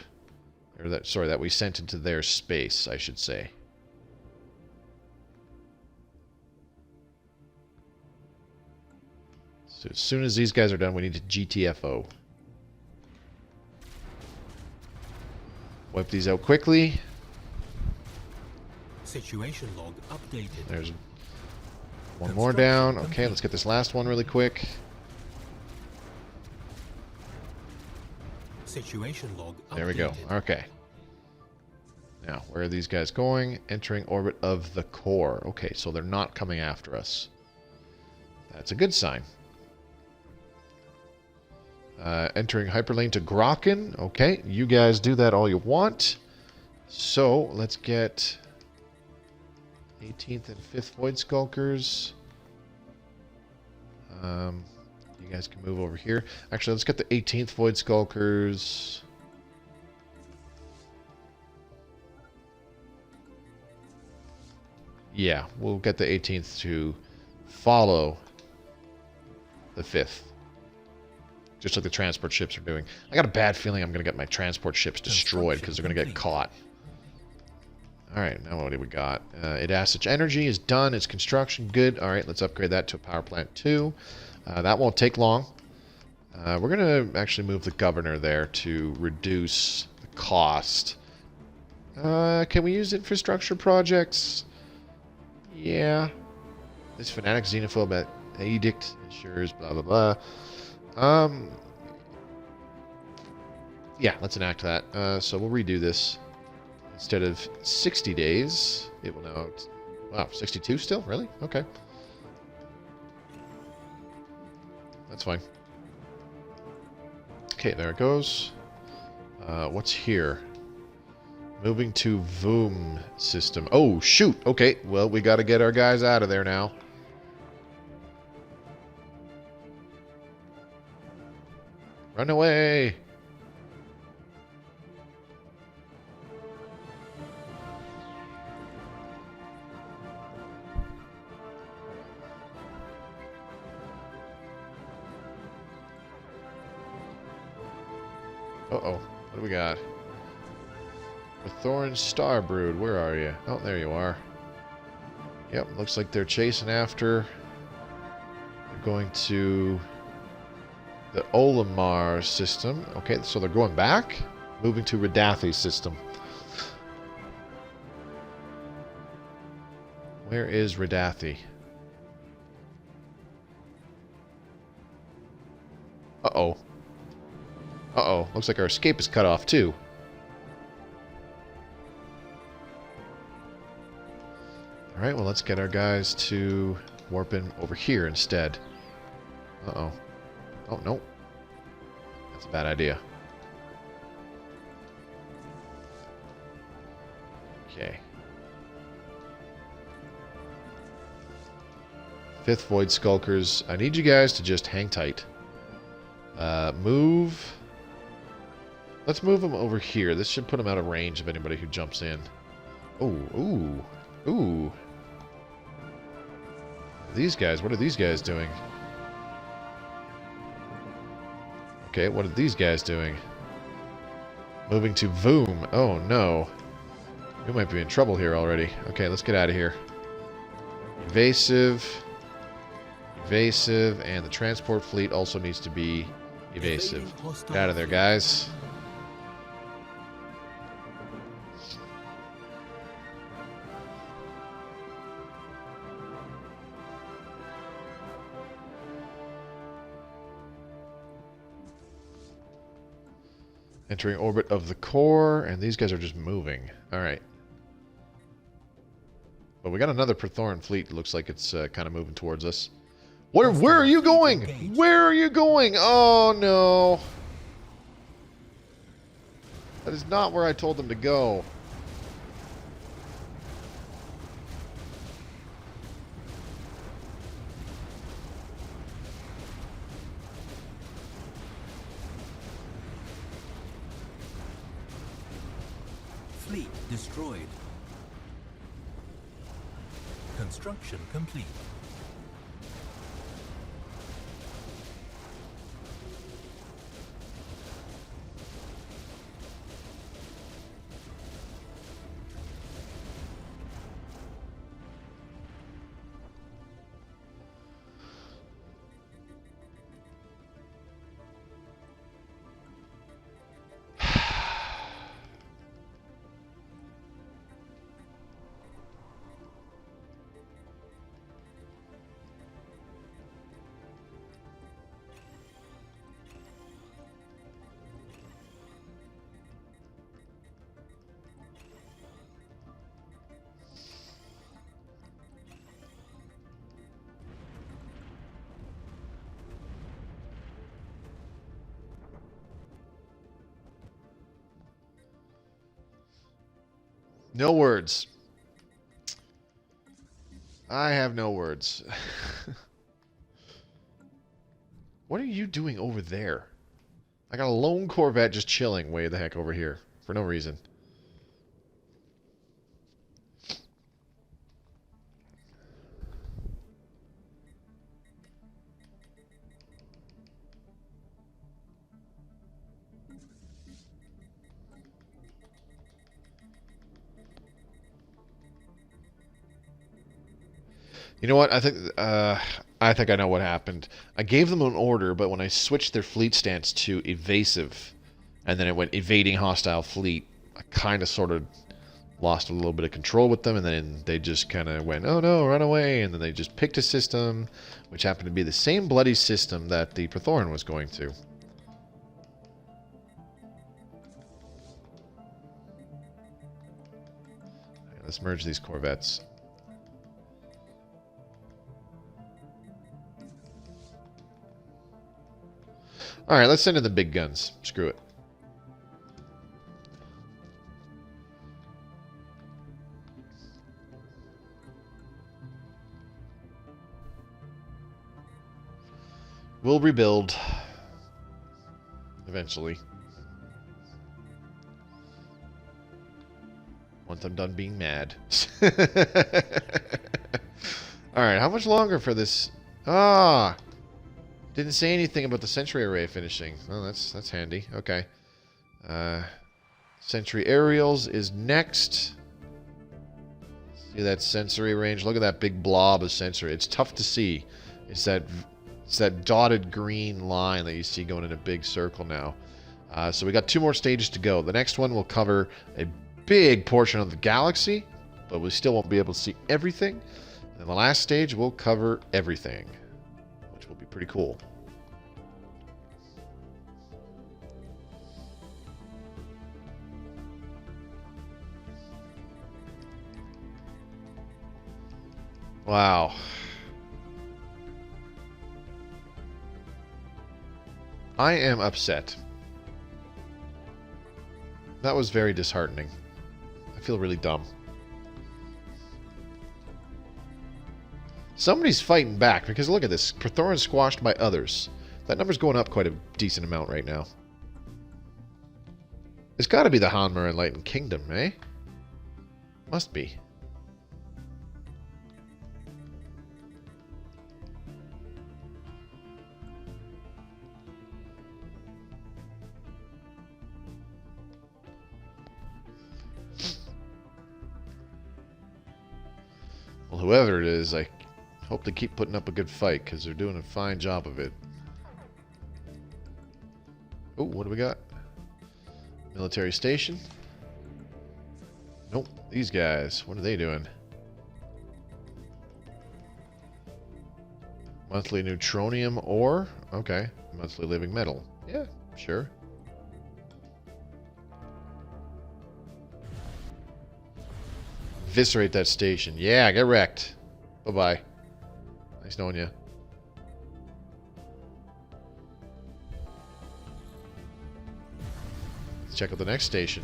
Speaker 1: or that we sent into their space, I should say. So as soon as these guys are done, we need to GTFO. Wipe these out quickly.
Speaker 2: Situation log updated.
Speaker 1: There's one more down. Okay, let's get this last one really quick.
Speaker 2: Situation log updated.
Speaker 1: There we go. Okay. Now, where are these guys going? Entering orbit of the core. Okay, so they're not coming after us. That's a good sign. Entering hyperlane to Grokken. Okay, you guys do that all you want. So, let's get 18th and 5th Void Skulkers. You guys can move over here. Actually, let's get the 18th Void Skulkers Yeah, we'll get the 18th to follow the 5th. Just like the transport ships are doing. I got a bad feeling I'm going to get my transport ships destroyed because they're going to get caught. Alright, now what do we got? It asks its energy is done. Its construction, good. Alright, let's upgrade that to a power plant 2. That won't take long. We're going to actually move the governor there to reduce the cost. Can we use infrastructure projects? Yeah. This fanatic xenophobe edict ensures blah blah blah. Yeah, let's enact that. So we'll redo this. Instead of 60 days, it will now... Wow, 62 still? Really? Okay. That's fine. Okay, there it goes. What's here? Moving to Voom system. Oh, shoot! Okay, well, we gotta get our guys out of there now. Run away! Uh-oh. What do we got? Prethoryn Starbrood, where are you? Oh, there you are. Yep, looks like they're chasing after. They're going to the Olimar system. Okay, so they're going back? Moving to Redathi's system. Where is Redathi? Uh-oh. Uh-oh. Looks like our escape is cut off, too. Alright, well, let's get our guys to warp in over here instead. Uh-oh. Oh, no. That's a bad idea. Okay. 5th Void Skulkers. I need you guys to just hang tight. Move... Let's move them over here. This should put them out of range of anybody who jumps in. Oh, ooh. Ooh. These guys, what are these guys doing? Okay, what are these guys doing? Moving to Voom. Oh, no. We might be in trouble here already. Okay, let's get out of here. Evasive. Evasive. And the transport fleet also needs to be evasive. Get out of there, guys. Entering orbit of the core, and these guys are just moving. Alright. But we got another Prethoryn fleet. Looks like it's kind of moving towards us. Where are you going? Where are you going? Oh, no. That is not where I told them to go.
Speaker 2: Fleet destroyed. Construction complete.
Speaker 1: No words. I have no words. What are you doing over there? I got a lone Corvette just chilling way the heck over here for no reason. You know what? I think I know what happened. I gave them an order, but when I switched their fleet stance to evasive, and then it went evading hostile fleet, I kind of sort of lost a little bit of control with them, and then they just kind of went, oh no, run away, and then they just picked a system, which happened to be the same bloody system that the Prethoryn was going to. Right, let's merge these corvettes. Alright, let's send in the big guns. Screw it. We'll rebuild. Eventually. Once I'm done being mad. Alright, how much longer for this? Ah! Didn't say anything about the Sentry Array finishing. Well, that's handy. Okay. Sentry Aerials is next. See that sensory range? Look at that big blob of sensory. It's tough to see. It's that dotted green line that you see going in a big circle now. So we got 2 more stages to go. The next one will cover a big portion of the galaxy, but we still won't be able to see everything. And the last stage will cover everything, which will be pretty cool. Wow. I am upset. That was very disheartening. I feel really dumb. Somebody's fighting back, because look at this. Prethoryn squashed by others. That number's going up quite a decent amount right now. It's got to be the Hanmer Enlightened Kingdom, eh? Must be. Well, whoever it is, I hope they keep putting up a good fight, because they're doing a fine job of it. Oh, what do we got? Military station? Nope, these guys. What are they doing? Monthly Newtonian ore? Okay. Monthly living metal. Yeah, sure. Eviscerate that station. Yeah, get wrecked. Bye-bye. Nice knowing you. Let's check out the next station.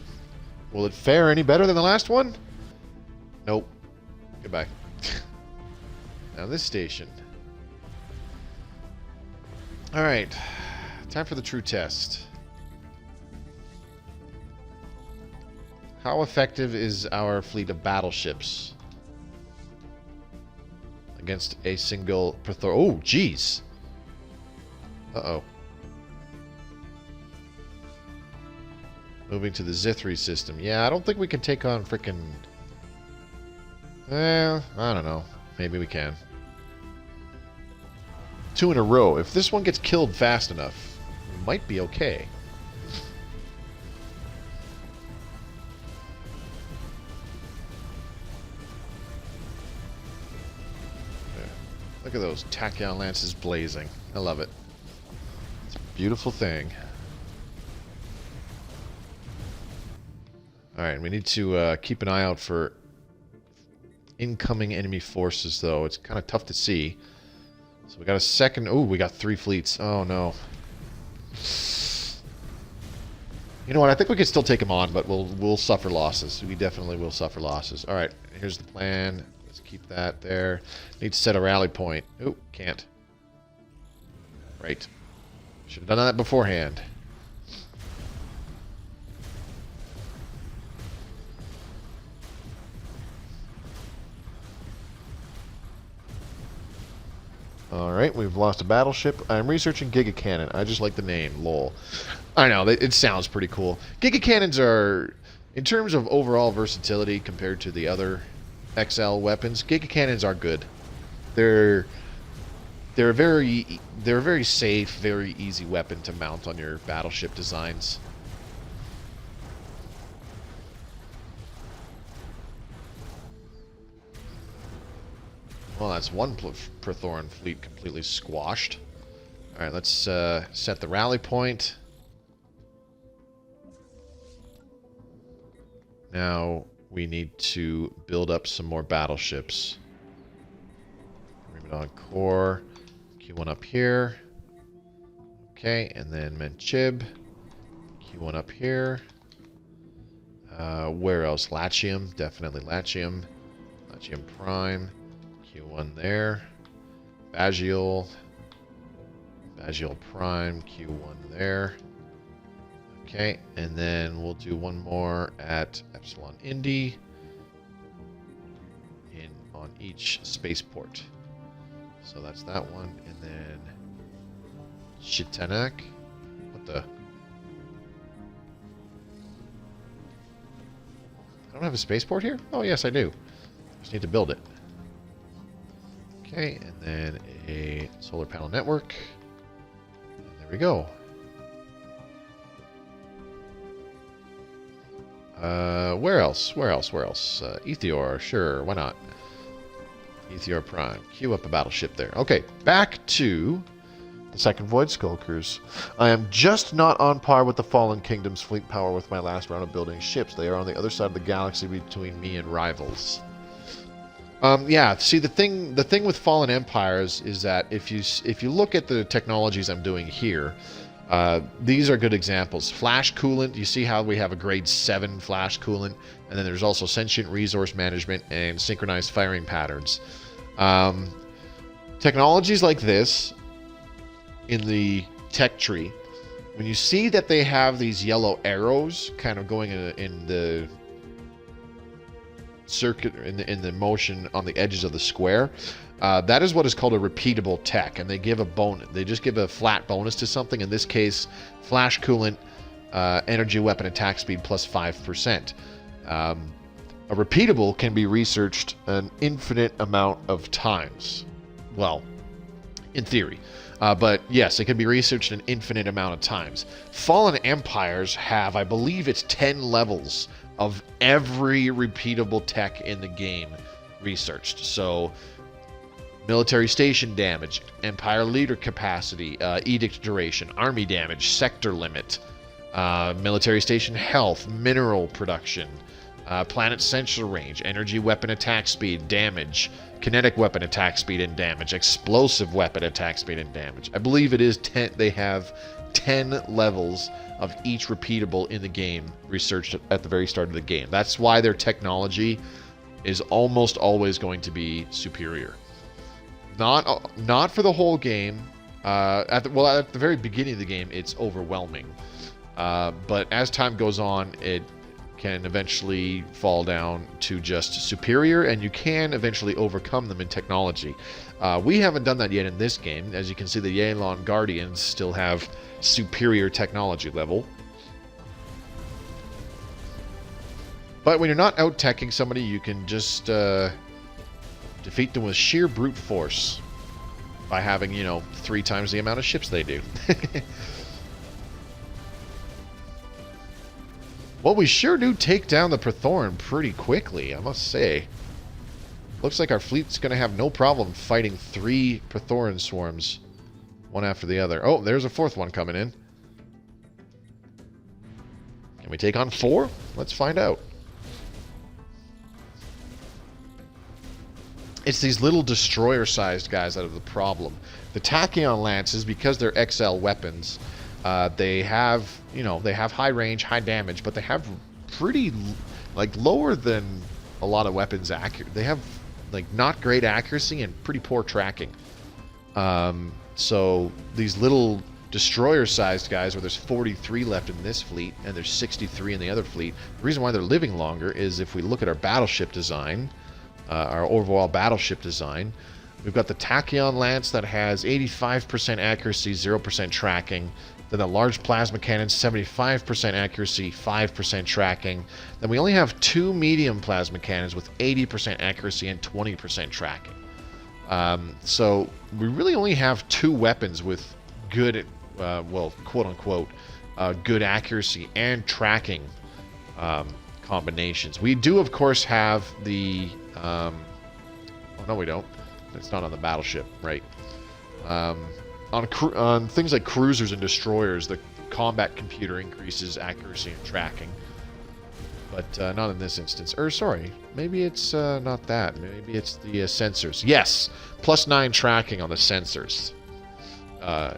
Speaker 1: Will it fare any better than the last one? Nope. Goodbye. Now this station. Alright. Time for the true test. How effective is our fleet of battleships against a single Prethoryn? Oh, jeez. Uh-oh. Moving to the Zithri system. Yeah, I don't think we can take on frickin'... I don't know. Maybe we can. 2 in a row. If this one gets killed fast enough, we might be okay. Look at those Tachyon lances blazing. I love it. It's a beautiful thing. Alright, we need to keep an eye out for incoming enemy forces, though. It's kind of tough to see. So we got a second... Ooh, we got 3 fleets. Oh, no. You know what? I think we can still take them on, but we'll suffer losses. We definitely will suffer losses. Alright, here's the plan. Let's keep that there. Need to set a rally point. Oh, can't. Right. Should have done that beforehand. Alright, we've lost a battleship. I'm researching Giga Cannon. I just like the name, lol. I know, it sounds pretty cool. Giga Cannons are, in terms of overall versatility compared to the other XL weapons, Giga Cannons are good. They're a very safe, very easy weapon to mount on your battleship designs. Well, that's one Prethoryn fleet completely squashed. Alright, let's set the rally point. Now we need to build up some more battleships. Myrmidon Core. Q1 up here. Okay, and then Menchib. Q1 up here. Where else? Latium. Definitely Latium. Latium Prime. Q1 there. Bagial. Bagial Prime. Q1 there. Okay, and then we'll do one more at Epsilon Indy on each spaceport. So that's that one, and then Shitanak. What the? I don't have a spaceport here? Oh yes, I do. Just need to build it. Okay, and then a solar panel network. And there we go. Where else? Where else? Where else? Ethior, sure, why not? Ethior Prime. Queue up a battleship there. Okay, back to the Second Void Skulkers. I am just not on par with the Fallen Kingdom's fleet power with my last round of building ships. They are on the other side of the galaxy between me and rivals. Yeah, see, the thing with Fallen Empires is that if you look at the technologies I'm doing here, these are good examples. Flash coolant, you see how we have a grade 7 flash coolant, and then there's also sentient resource management and synchronized firing patterns. Technologies like this in the tech tree, when you see that they have these yellow arrows kind of going in the circuit, in the motion on the edges of the square, that is what is called a repeatable tech, and they give a bonus. They just give a flat bonus to something. In this case, flash coolant, energy weapon attack speed plus 5%. A repeatable can be researched an infinite amount of times. Well, in theory. But yes, it can be researched an infinite amount of times. Fallen Empires have, I believe it's 10 levels of every repeatable tech in the game researched. So, military station damage, Empire leader capacity, edict duration, army damage, sector limit, military station health, mineral production, planet sensor range, energy weapon attack speed, damage, kinetic weapon attack speed and damage, explosive weapon attack speed and damage. I believe it is 10. They have 10 levels of each repeatable in the game researched at the very start of the game. That's why their technology is almost always going to be superior. Not for the whole game. At the very beginning of the game, it's overwhelming. But as time goes on, it can eventually fall down to just superior, and you can eventually overcome them in technology. We haven't done that yet in this game. As you can see, the Yelan Guardians still have superior technology level. But when you're not out-teching somebody, you can just defeat them with sheer brute force by having, 3 times the amount of ships they do. Well, we sure do take down the Prethoryn pretty quickly, I must say. Looks like our fleet's going to have no problem fighting 3 Prethoryn swarms, one after the other. Oh, there's a 4th one coming in. Can we take on 4? Let's find out. It's these little destroyer-sized guys that are the problem. The Tachyon Lances, because they're XL weapons, they have, they have high range, high damage, but they have pretty, lower than a lot of weapons accuracy. They have, not great accuracy and pretty poor tracking. So these little destroyer-sized guys, where there's 43 left in this fleet, and there's 63 in the other fleet, the reason why they're living longer is if we look at our battleship design, our overall battleship design, we've got the Tachyon Lance that has 85% accuracy, 0% tracking. Then the large plasma cannon, 75% accuracy, 5% tracking. Then we only have 2 medium plasma cannons with 80% accuracy and 20% tracking. So we really only have 2 weapons with good, well, quote-unquote, good accuracy and tracking combinations. We do, of course, have the... oh, no, we don't. It's not on the battleship, right? On things like cruisers and destroyers, the combat computer increases accuracy and tracking. But not in this instance. Or, sorry, maybe it's not that. Maybe it's the sensors. Yes! +9 tracking on the sensors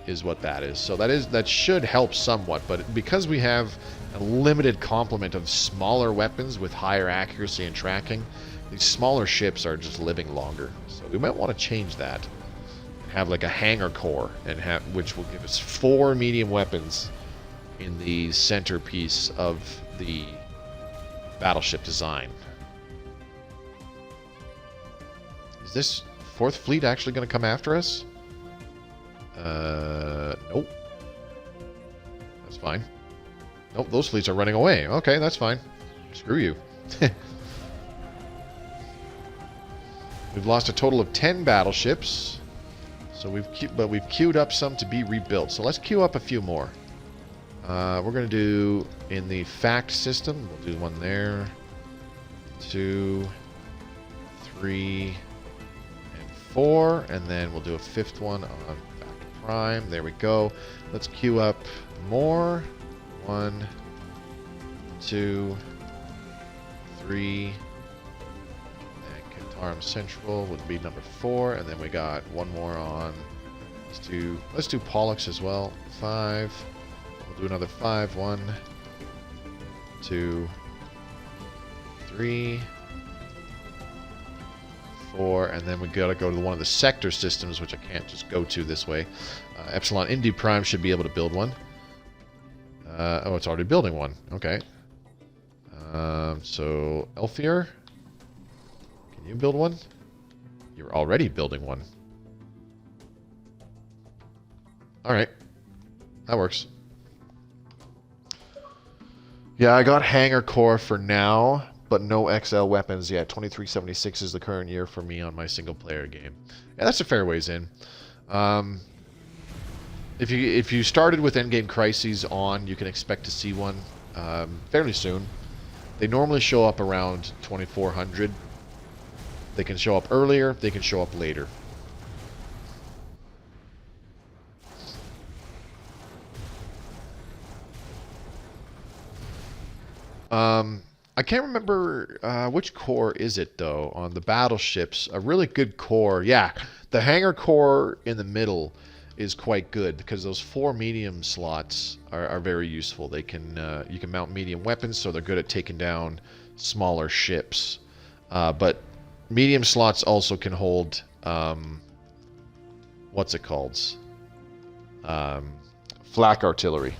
Speaker 1: is what that is. So that should help somewhat. But because we have a limited complement of smaller weapons with higher accuracy and tracking, these smaller ships are just living longer. So we might want to change that. Have like a hangar core, and which will give us 4 medium weapons in the centerpiece of the Battleship Design. Is this 4th Fleet actually going to come after us? Nope. That's fine. Nope, those fleets are running away. Okay, that's fine. Screw you. We've lost a total of 10 battleships. So we've queued up some to be rebuilt. So let's queue up a few more. We're going to do in the fact system. We'll do one there. 2, 3, and 4, and then we'll do a 5th one on fact prime. There we go. Let's queue up more. 1, 2, 3. Arm Central would be number 4, and then we got one more on. Let's do Pollux as well. 5. We'll do another 5. 1, 2, 3, 4, and then we gotta go to one of the sector systems, which I can't just go to this way. Epsilon Indy Prime should be able to build one. Oh, it's already building one. Okay. So Elfier. You build one? You're already building one. Alright. That works. Yeah, I got hangar core for now, but no XL weapons yet. 2376 is the current year for me on my single player game. Yeah, that's a fair ways in. If you started with Endgame Crises on, you can expect to see one fairly soon. They normally show up around 2400. They can show up earlier, they can show up later. I can't remember which core is it, though, on the battleships. A really good core. Yeah, the hangar core in the middle is quite good because those 4 medium slots are very useful. They can you can mount medium weapons, so they're good at taking down smaller ships. But medium slots also can hold, what's it called? Flak artillery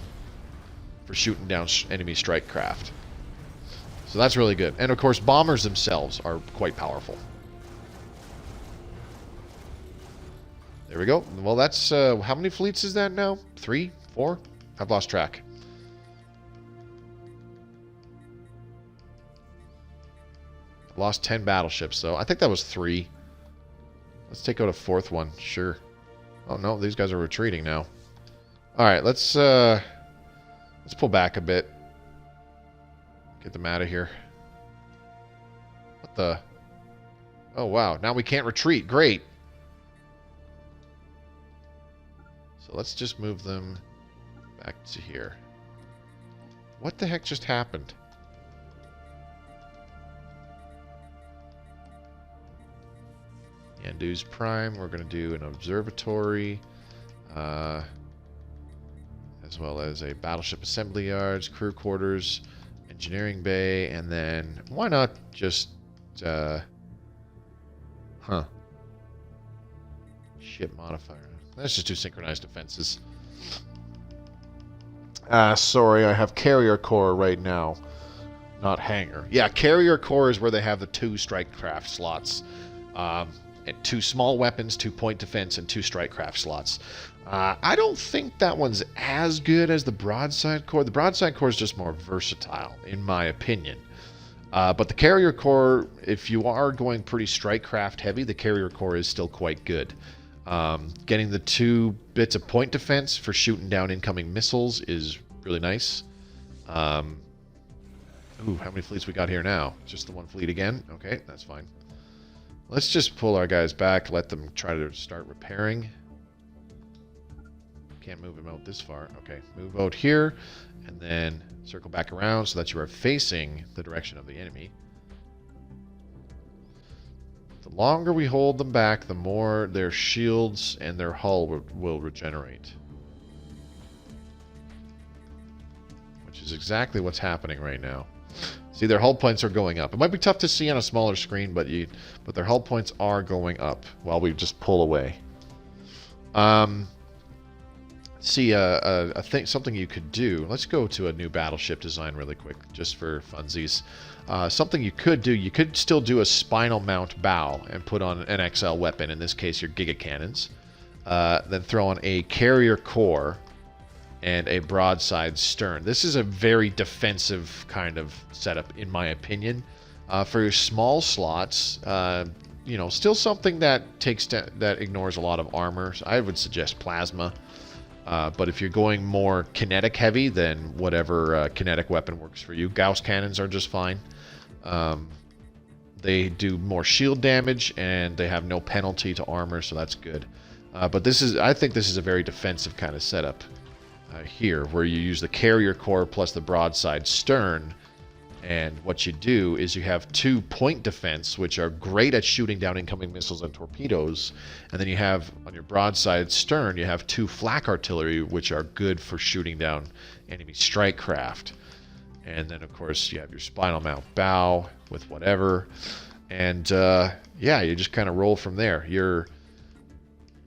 Speaker 1: for shooting down enemy strike craft. So that's really good. And of course, bombers themselves are quite powerful. There we go. Well, that's, how many fleets is that now? 3? 4? I've lost track. Lost 10 battleships, though. I think that was 3. Let's take out a 4th one. Sure. Oh, no. These guys are retreating now. Alright, let's pull back a bit. Get them out of here. What the? Oh, wow. Now we can't retreat. Great. So let's just move them back to here. What the heck just happened? Yandu's Prime, we're going to do an observatory, as well as a battleship assembly yards, crew quarters, engineering bay, and then why not just, ship modifier. Let's just do synchronized defenses. Sorry, I have carrier core right now, not hangar. Yeah, carrier core is where they have the 2 strike craft slots. And 2 small weapons, 2 point defense, and 2 strike craft slots. I don't think that one's as good as the broadside core. The broadside core is just more versatile, in my opinion. But the carrier core, if you are going pretty strike craft heavy, the carrier core is still quite good. Getting the 2 bits of point defense for shooting down incoming missiles is really nice. Ooh, how many fleets we got here now? Just the 1 fleet again? Okay, that's fine. Let's just pull our guys back, let them try to start repairing. Can't move him out this far. Okay, move out here, and then circle back around so that you are facing the direction of the enemy. The longer we hold them back, the more their shields and their hull will regenerate. Which is exactly what's happening right now. See, their hull points are going up. It might be tough to see on a smaller screen, but their hull points are going up while we just pull away. See, something you could do. Let's go to a new battleship design really quick, just for funsies. Something you could do. You could still do a spinal mount bow and put on an XL weapon. In this case, your Giga Cannons. Then throw on a carrier core and a broadside stern. This is a very defensive kind of setup, in my opinion. For your small slots, you know, still something that that ignores a lot of armor. So I would suggest plasma. But if you're going more kinetic heavy, then whatever kinetic weapon works for you. Gauss cannons are just fine. They do more shield damage, and they have no penalty to armor, so that's good. But I think this is a very defensive kind of setup here, where you use the carrier core plus the broadside stern. And what you do is you have 2 point defense, which are great at shooting down incoming missiles and torpedoes. And then you have, on your broadside stern, you have 2 flak artillery, which are good for shooting down enemy strike craft. And then, of course, you have your spinal mount bow with whatever. And, yeah, you just kind of roll from there.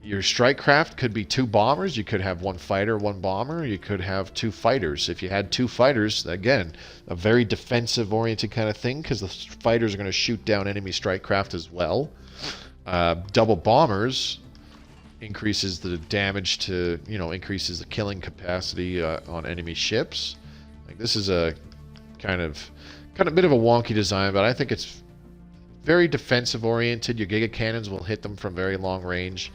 Speaker 1: Your strike craft could be 2 bombers. You could have 1 fighter, 1 bomber. You could have 2 fighters. If you had 2 fighters, again, a very defensive-oriented kind of thing, because the fighters are going to shoot down enemy strike craft as well. Double bombers increases the damage to, you know, increases the killing capacity on enemy ships. Like, this is a kind of bit of a wonky design, but I think it's very defensive-oriented. Your Giga Cannons will hit them from very long range.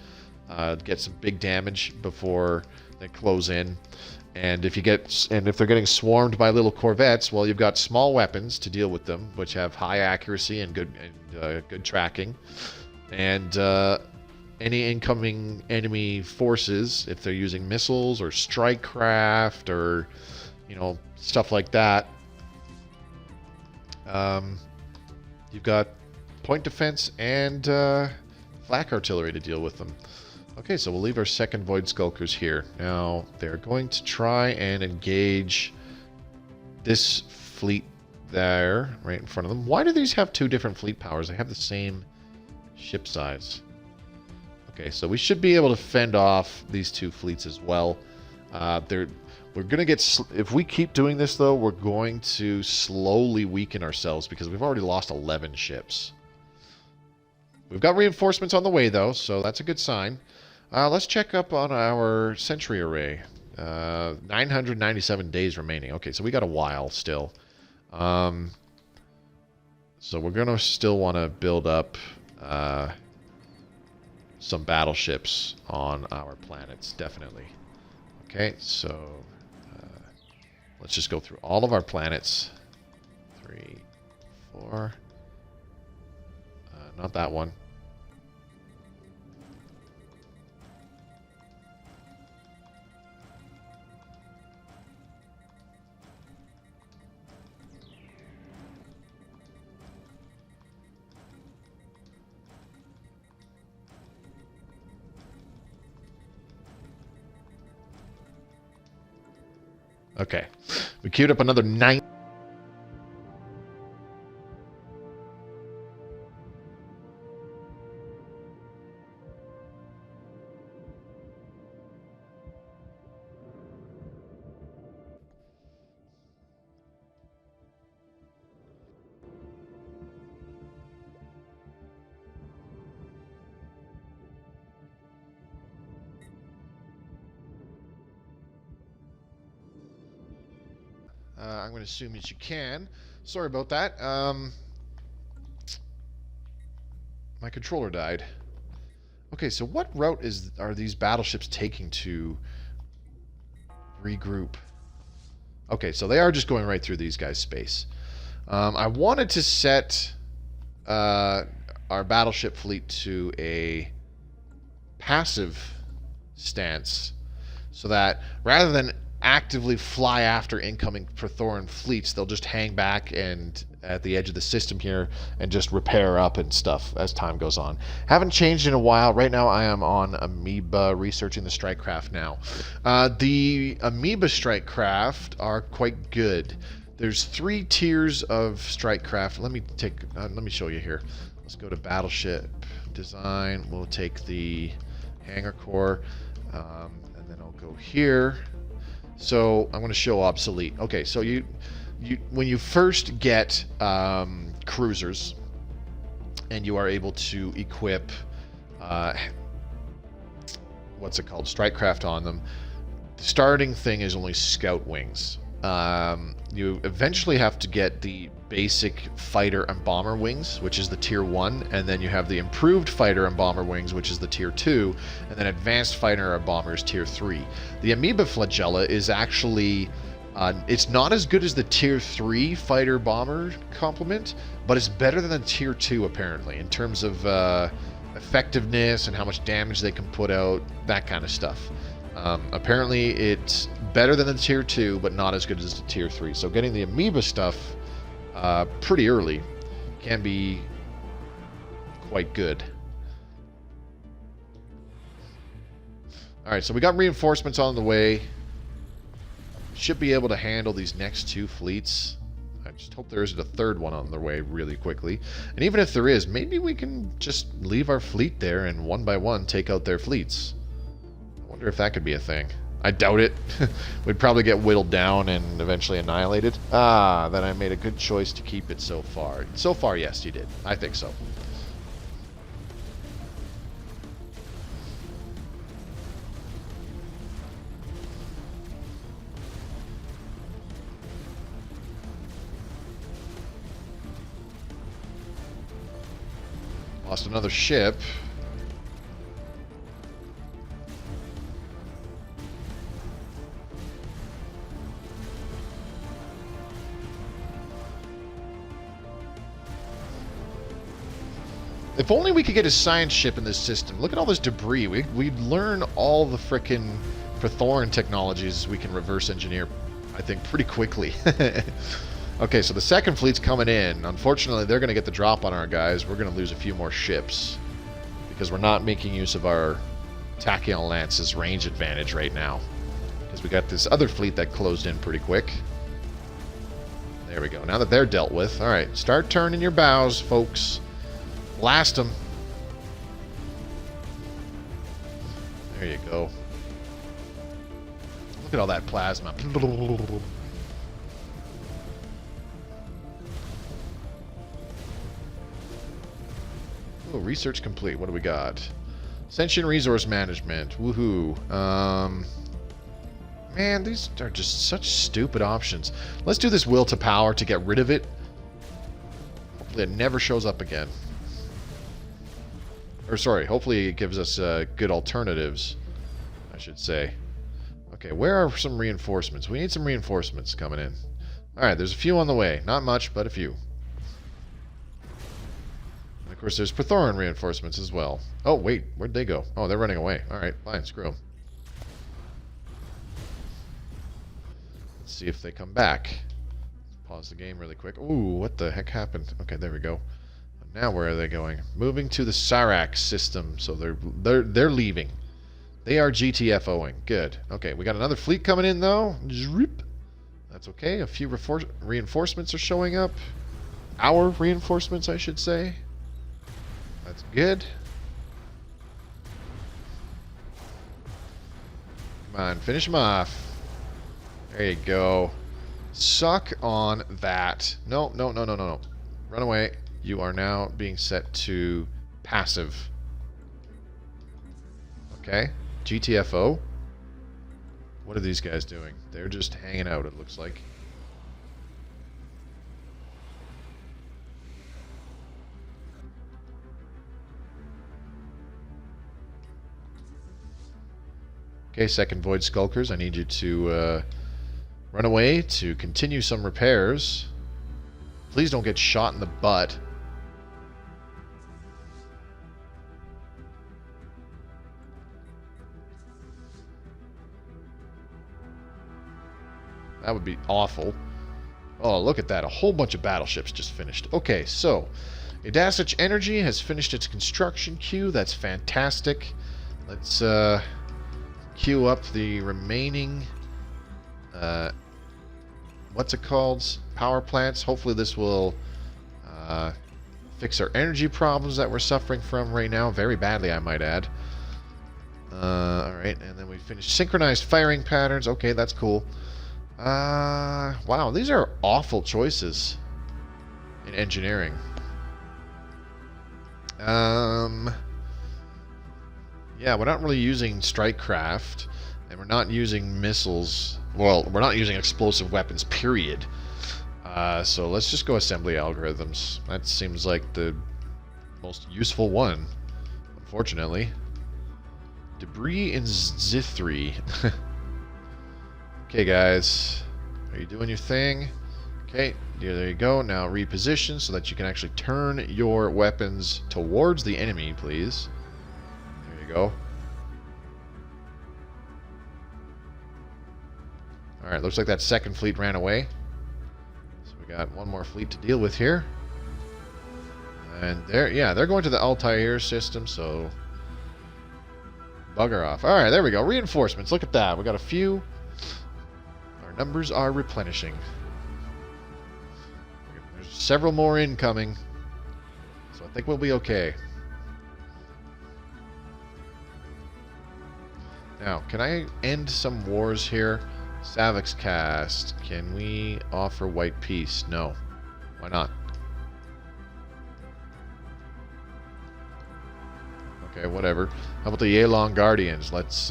Speaker 1: Get some big damage before they close in, and if they're getting swarmed by little corvettes, well, you've got small weapons to deal with them, which have high accuracy and good tracking, and any incoming enemy forces, if they're using missiles or strike craft or, you know, stuff like that, you've got point defense and flak artillery to deal with them. Okay, so we'll leave our second Void Skulkers here. Now, they're going to try and engage this fleet there, right in front of them. Why do these have 2 different fleet powers? They have the same ship size. Okay, so we should be able to fend off these 2 fleets as well. We're going to get... If we keep doing this, though, we're going to slowly weaken ourselves, because we've already lost 11 ships. We've got reinforcements on the way, though, so that's a good sign. Let's check up on our Sentry Array. 997 days remaining. Okay, so we got a while still. So we're going to still want to build up some battleships on our planets, definitely. Okay, so let's just go through all of our planets. 3, 4... not that one. Okay. We queued up another 9... I'm going to assume that you can. Sorry about that. My controller died. Okay, so what route are these battleships taking to regroup? Okay, so they are just going right through these guys' space. I wanted to set our battleship fleet to a passive stance so that rather than actively fly after incoming Prethoryn fleets, they'll just hang back and at the edge of the system here and just repair up and stuff as time goes on. Haven't changed in a while. Right now I am on Amoeba researching the strike craft now. The Amoeba strike craft are quite good. There's 3 tiers of strike craft. Let me show you here. Let's go to Battleship Design. We'll take the hangar core, and then I'll go here. So I'm going to show obsolete. Okay, so when you first get cruisers, and you are able to equip what's it called, strike craft on them, the starting thing is only scout wings. You eventually have to get the basic fighter and bomber wings, which is the tier 1, and then you have the improved fighter and bomber wings, which is the tier 2, and then advanced fighter and bombers tier 3. The Amoeba flagella is actually it's not as good as the tier 3 fighter bomber complement, but it's better than the tier 2 apparently in terms of effectiveness and how much damage they can put out, that kind of stuff. Apparently it's better than the tier 2, but not as good as the tier 3. So getting the Amoeba stuff pretty early can be quite good. Alright, so we got reinforcements on the way. Should be able to handle these next 2 fleets. I just hope there isn't a third one on their way really quickly. And even if there is, maybe we can just leave our fleet there and one by one take out their fleets. I wonder if that could be a thing. I doubt it. We'd probably get whittled down and eventually annihilated. Ah, then I made a good choice to keep it so far. So far, yes, you did. I think so. Lost another ship. If only we could get a science ship in this system. Look at all this debris. We'd learn all the frickin' Prethoryn technologies we can reverse engineer, I think, pretty quickly. Okay, so the second fleet's coming in. Unfortunately, they're going to get the drop on our guys. We're going to lose a few more ships because we're not making use of our Tachyon Lance's range advantage right now. Because we got this other fleet that closed in pretty quick. There we go. Now that they're dealt with. Alright, start turning your bows, folks. Blast them. There you go. Look at all that plasma. Oh, research complete. What do we got? Sentient resource management. Woohoo. Man, these are just such stupid options. Let's do this will to power to get rid of it. Hopefully it never shows up again. Or sorry, hopefully it gives us good alternatives, I should say. Okay, where are some reinforcements? We need some reinforcements coming in. Alright, there's a few on the way. Not much, but a few. And of course, there's Prethoryn reinforcements as well. Oh, wait, where'd they go? Oh, they're running away. Alright, fine, screw them. Let's see if they come back. Pause the game really quick. Ooh, what the heck happened? Okay, there we go. Now where are they going? Moving to the Sarac system, so they're leaving. They are GTFOing. Good. Okay, we got another fleet coming in though. That's okay. A few reinforcements are showing up. Our reinforcements, I should say. That's good. Come on, finish them off. There you go. Suck on that. No. Run away. You are now being set to passive. Okay. GTFO. What are these guys doing? They're just hanging out, it looks like. Okay, second Void Skulkers, I need you to run away to continue some repairs. Please don't get shot in the butt. That would be awful. Oh, look at that. A whole bunch of battleships just finished. Okay, so Edasich Energy has finished its construction queue. That's fantastic. Let's queue up the remaining what's it called? Power plants. Hopefully this will fix our energy problems that we're suffering from right now. Very badly, I might add. Alright, and then we finished synchronized firing patterns. Okay, that's cool. Wow, these are awful choices in engineering. Yeah, we're not really using strike craft, and we're not using missiles. Well, we're not using explosive weapons, period. So let's just go assembly algorithms. That seems like the most useful one, unfortunately. Debris in Zithri. Okay, guys. Are you doing your thing? Okay, there you go. Now reposition so that you can actually turn your weapons towards the enemy, please. There you go. Alright, looks like that second fleet ran away. So we got one more fleet to deal with here. And they're going to the Altair system, so bugger off. Alright, there we go. Reinforcements. Look at that. We got a few. Our numbers are replenishing. There's several more incoming. So I think we'll be okay. Now, can I end some wars here? Savix cast. Can we offer white peace? No. Why not? Okay, whatever. How about the Yalong Guardians? Let's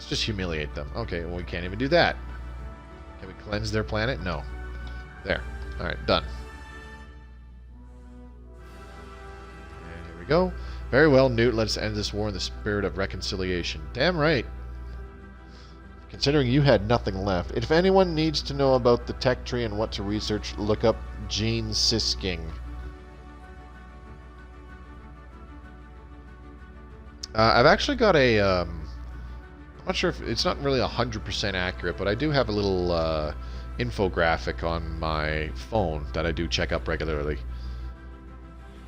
Speaker 1: just humiliate them. Okay, well, we can't even do that. Can we cleanse their planet? No. There. Alright, done. And here we go. Very well, Newt. Let's end this war in the spirit of reconciliation. Damn right. Considering you had nothing left. If anyone needs to know about the tech tree and what to research, look up Gene Sisking. I've actually got a... I'm not sure if... It's not really 100% accurate, but I do have a little infographic on my phone that I do check up regularly,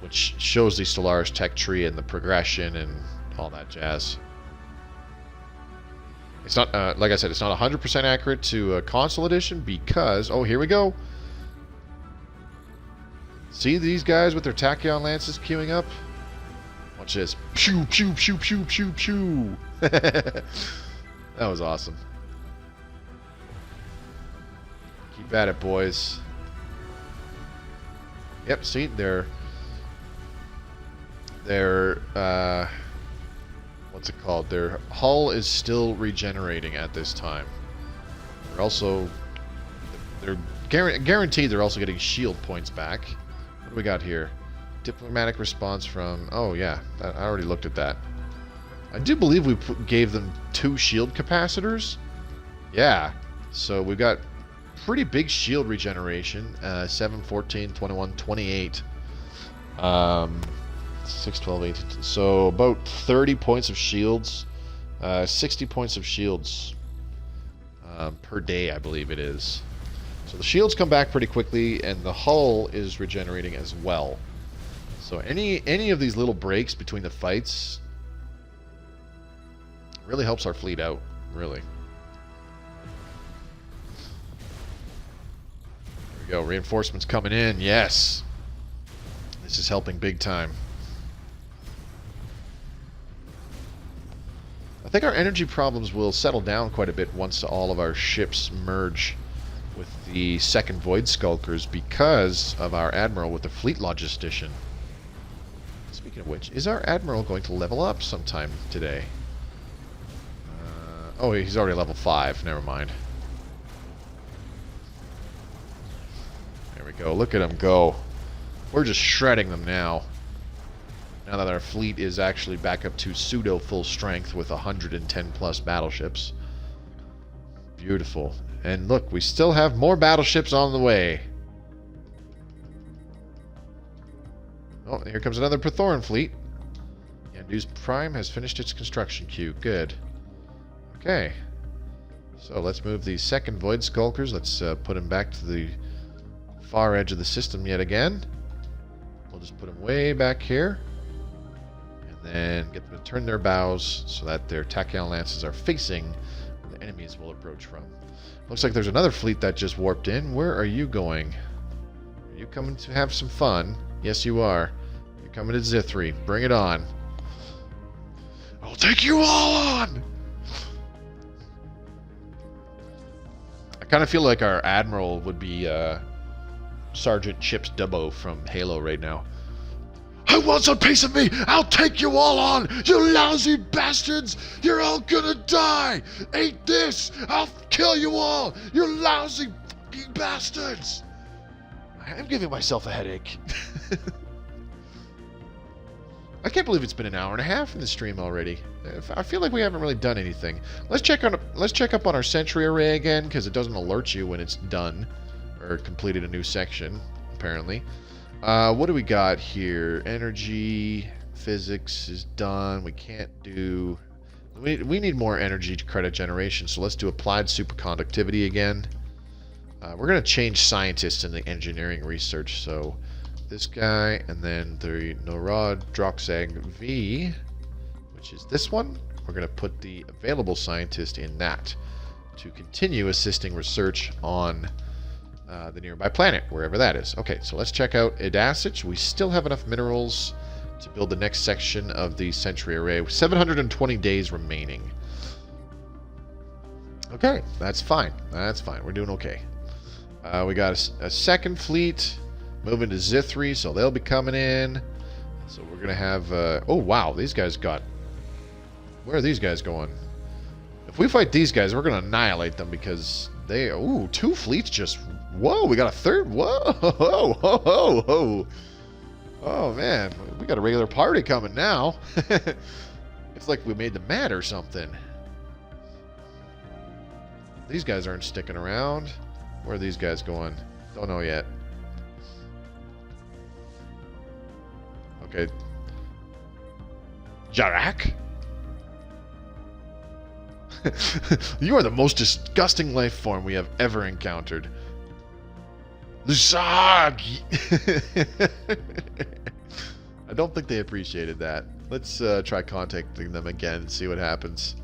Speaker 1: which shows the Stellaris tech tree and the progression and all that jazz. It's not, like I said, it's not 100% accurate to Console Edition because... Oh, here we go. See these guys with their Tachyon Lances queuing up? Watch this. Pew, pew, pew, pew, pew, pew. That was awesome. Keep at it, boys. Yep, see, they're what's it called? Their hull is still regenerating at this time. They're guaranteed they're also getting shield points back. What do we got here? Diplomatic response from... Oh, yeah. I already looked at that. I do believe we gave them 2 shield capacitors. Yeah. So we've got pretty big shield regeneration. 7, 14, 21, 28. 6, 12, 18. So about 30 points of shields. 60 points of shields per day, I believe it is. So the shields come back pretty quickly, and the hull is regenerating as well. So any of these little breaks between the fights really helps our fleet out, really. There we go, reinforcements coming in, yes! This is helping big time. I think our energy problems will settle down quite a bit once all of our ships merge with the second Void Skulkers because of our Admiral with the Fleet Logistician. Speaking of which, is our Admiral going to level up sometime today? Oh, he's already level 5. Never mind. There we go. Look at him go. We're just shredding them now. Now Now that our fleet is actually back up to pseudo full strength with 110 plus battleships. Beautiful. And look, we still have more battleships on the way. Oh, here comes another Prethoryn fleet. Yondu's Prime has finished its construction queue. Good. Okay. So let's move the second Void Skulkers. Let's put them back to the far edge of the system yet again. We'll just put them way back here. And then get them to turn their bows so that their Tachyon lances are facing where the enemies will approach from. Looks like there's another fleet that just warped in. Where are you going? Are you coming to have some fun? Yes, you are. You're coming to Zithri. Bring it on. I'll take you all on! I kind of feel like our Admiral would be Sergeant Chips Dubbo from Halo right now. Who wants a piece of me? I'll take you all on! You lousy bastards! You're all gonna die! Eat this! I'll kill you all! You lousy fucking bastards! I'm giving myself a headache. I can't believe it's been an hour and a half in the stream already. I feel like we haven't really done anything. Let's check up on our Sentry Array again, because it doesn't alert you when it's done or completed a new section, apparently. What do we got here? Energy, physics is done. We can't do... We need more energy credit generation, so let's do applied superconductivity again. We're going to change scientists in the engineering research, so this guy, and then the Norad Droxag V, which is this one. We're going to put the available scientist in that to continue assisting research on the nearby planet, wherever that is. Okay, so let's check out Edasich. We still have enough minerals to build the next section of the Sentry Array. 720 days remaining. Okay, that's fine. That's fine. We're doing okay. We got a second fleet moving to Zithri, so they'll be coming in. So we're going to have... oh, wow, these guys got... Where are these guys going? If we fight these guys, we're going to annihilate them because they... Ooh, two fleets just... Whoa, we got a third... Whoa, ho, ho, ho, ho. Oh, man, we got a regular party coming now. It's like we made them mad or something. These guys aren't sticking around. Where are these guys going? Don't know yet. Okay. Jarak? You are the most disgusting life form we have ever encountered. Zag! I don't think they appreciated that. Let's try contacting them again and see what happens.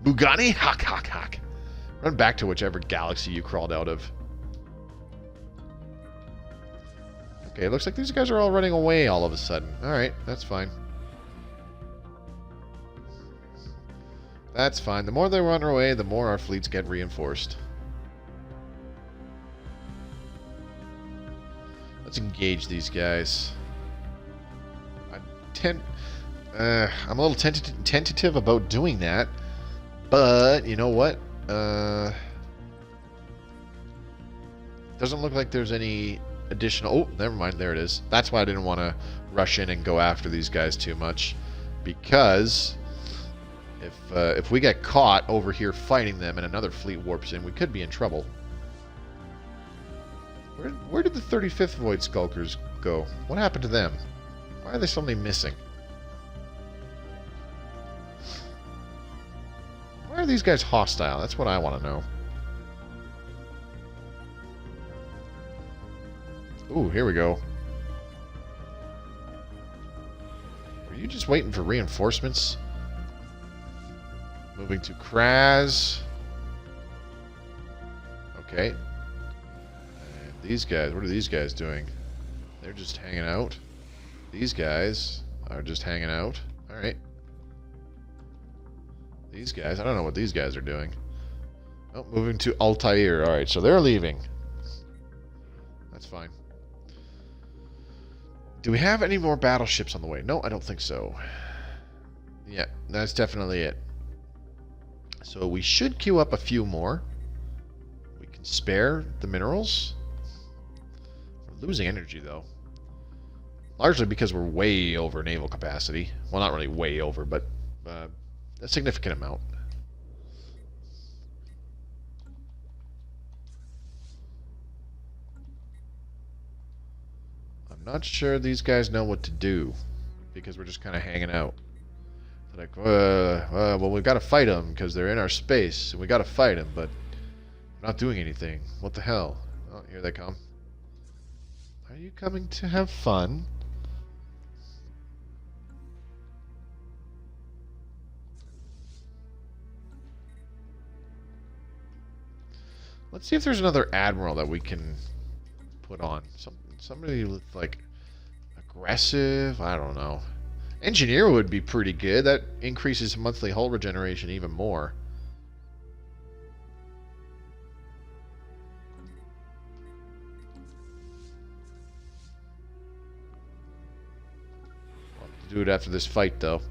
Speaker 1: Bugani? Hawk, hawk, hawk. Run back to whichever galaxy you crawled out of. Okay, it looks like these guys are all running away all of a sudden. Alright, that's fine. That's fine. The more they run away, the more our fleets get reinforced. Let's engage these guys. I'm a little tentative about doing that, but you know what? Doesn't look like there's any additional... Oh, never mind. There it is. That's why I didn't want to rush in and go after these guys too much, because if we get caught over here fighting them and another fleet warps in, we could be in trouble. Where did the 35th Void Skulkers go? What happened to them? Why are they suddenly missing? Why are these guys hostile? That's what I want to know. Ooh, here we go. Are you just waiting for reinforcements? Moving to Kraz. Okay. And these guys, what are these guys doing? They're just hanging out. These guys are just hanging out. Alright. These guys, I don't know what these guys are doing. Oh, moving to Altair. Alright, so they're leaving. That's fine. Do we have any more battleships on the way? No, I don't think so. Yeah, that's definitely it. So we should queue up a few more. We can spare the minerals. We're losing energy, though. Largely because we're way over naval capacity. Well, not really way over, but a significant amount. I'm not sure these guys know what to do, because we're just kind of hanging out. They're like, well, we've got to fight them because they're in our space, and we got to fight them, but we're not doing anything. What the hell? Oh, here they come. Are you coming to have fun? Let's see if there's another admiral that we can put on. Somebody with, like, aggressive, I don't know. Engineer would be pretty good. That increases monthly hull regeneration even more. I'll have to do it after this fight, though.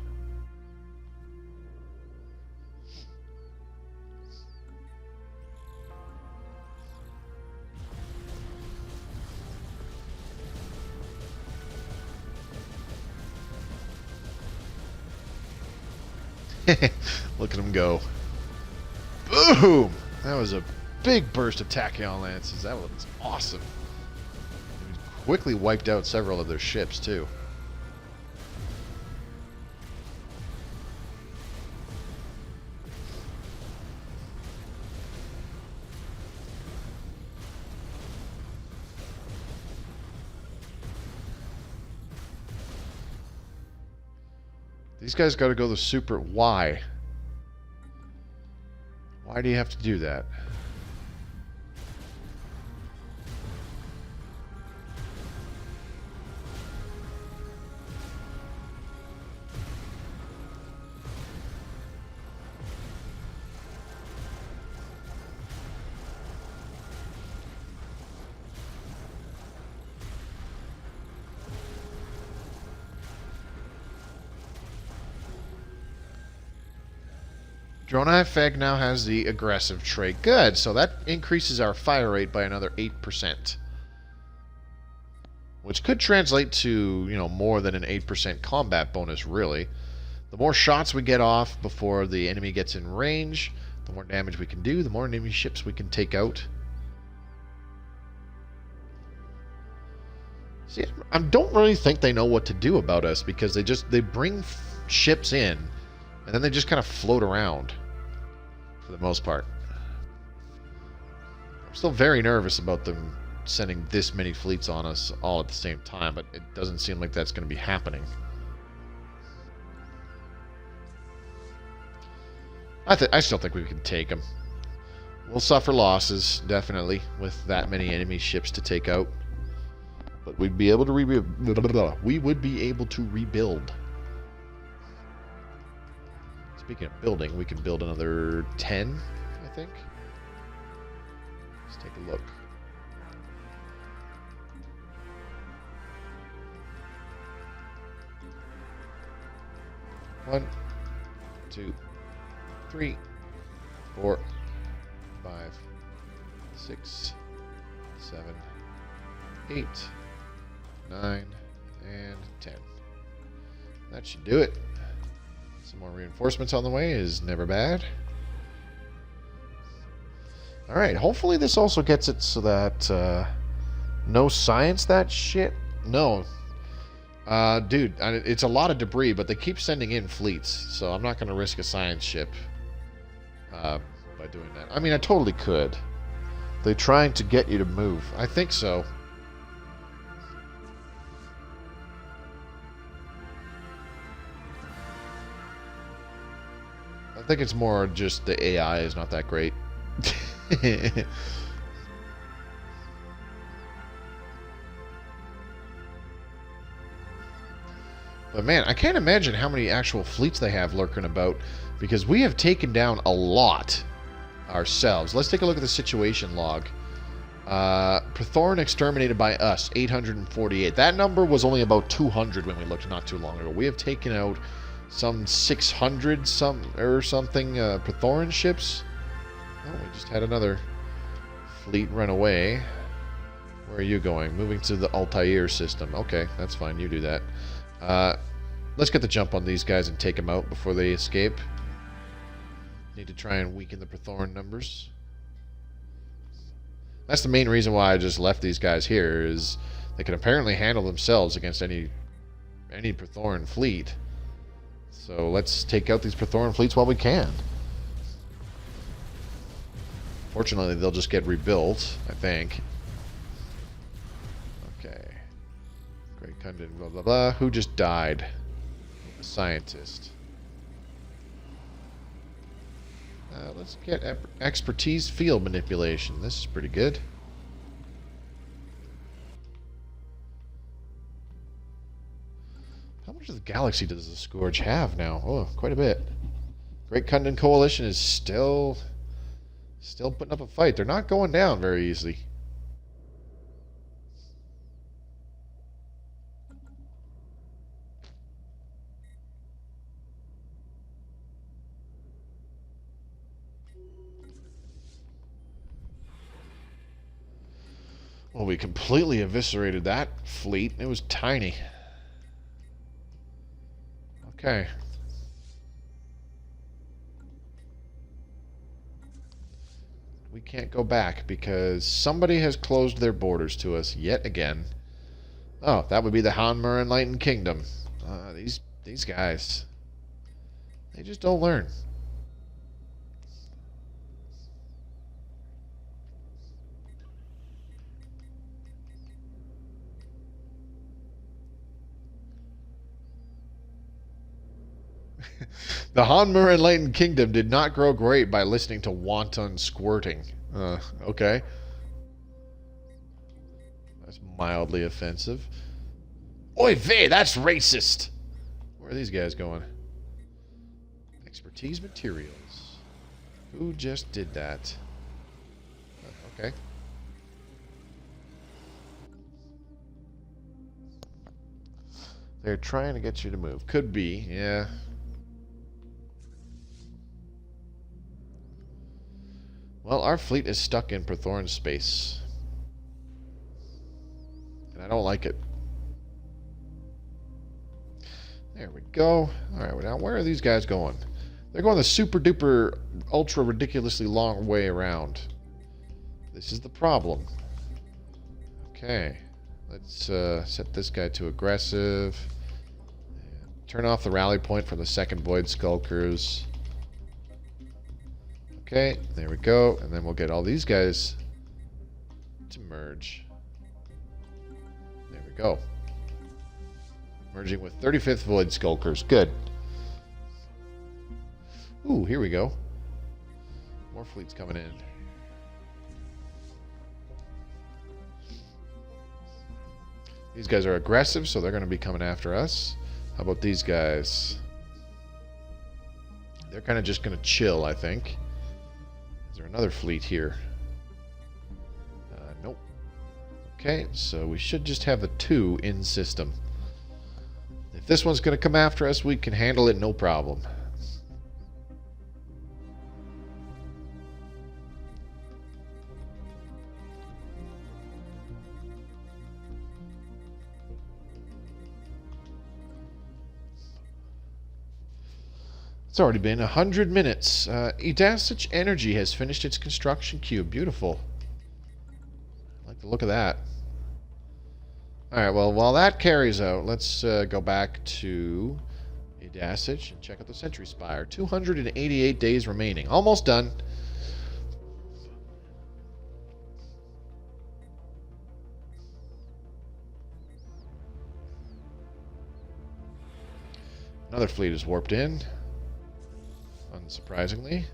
Speaker 1: Look at him go. Boom! That was a big burst of Tachyon lances. That was awesome. He quickly wiped out several of their ships, too. These guys got to go the super... Why? Why do you have to do that? Dronai now has the aggressive trait. Good, so that increases our fire rate by another 8%. Which could translate to, you know, more than an 8% combat bonus, really. The more shots we get off before the enemy gets in range, the more damage we can do, the more enemy ships we can take out. See, I don't really think they know what to do about us, because they bring ships in, and then they just kind of float around, for the most part. I'm still very nervous about them sending this many fleets on us all at the same time, but it doesn't seem like that's going to be happening. I still think we can take them. We'll suffer losses, definitely, with that many enemy ships to take out. But we'd be able to we would be able to rebuild. Speaking of building, we can build another 10, I think. Let's take a look. One, 2, 3, 4, 5, 6, 7, 8, 9, and 10. That should do it. Some more reinforcements on the way is never bad. Alright, hopefully this also gets it so that no science that shit. No. Dude, it's a lot of debris, but they keep sending in fleets, so I'm not going to risk a science ship by doing that. I mean, I totally could. They're trying to get you to move. I think so. I think it's more just the AI is not that great. But man, I can't imagine how many actual fleets they have lurking about, because we have taken down a lot ourselves. Let's take a look at the situation log. Prethoryn exterminated by us, 848. That number was only about 200 when we looked not too long ago. We have taken out some 600 or something Prethoryn ships. Oh, we just had another fleet run away. Where are you going? Moving to the Altair system. Okay, that's fine. You do that. Let's get the jump on these guys and take them out before they escape. Need to try and weaken the Prethoryn numbers. That's the main reason why I just left these guys here, is they can apparently handle themselves against any Prethoryn fleet. So let's take out these Prethoryn fleets while we can. Fortunately, they'll just get rebuilt, I think. Okay. Great Kundin, blah, blah, blah. Who just died? A scientist. Let's get expertise field manipulation. This is pretty good. How much of the galaxy does the Scourge have now? Oh, quite a bit. Great Kundin Coalition is still putting up a fight. They're not going down very easily. Well, we completely eviscerated that fleet. It was tiny. Okay. We can't go back because somebody has closed their borders to us yet again. Oh, that would be the Hanmer Enlightened Kingdom. These guys. They just don't learn. The Hanmer Enlightened Kingdom did not grow great by listening to wanton squirting. Okay. That's mildly offensive. Oy vey, that's racist! Where are these guys going? Expertise materials. Who just did that? Okay. They're trying to get you to move. Could be, yeah. Well, our fleet is stuck in Prethoryn space. And I don't like it. There we go. Alright, now where are these guys going? They're going the super duper ultra ridiculously long way around. This is the problem. Okay. Let's set this guy to aggressive. Turn off the rally point for the second Void Skulkers. Okay, there we go. And then we'll get all these guys to merge. There we go. Merging with 35th Void Skulkers. Good. Ooh, here we go. More fleets coming in. These guys are aggressive, so they're going to be coming after us. How about these guys? They're kind of just going to chill, I think. Is there another fleet here? Nope. Okay, so we should just have the two in system. If this one's going to come after us, we can handle it no problem. It's already been 100 minutes. Edasich Energy has finished its construction cube. Beautiful. I like the look of that. Alright, well, while that carries out, let's go back to Edasich and check out the Sentry Spire. 288 days remaining. Almost done. Another fleet is warped in. Unsurprisingly.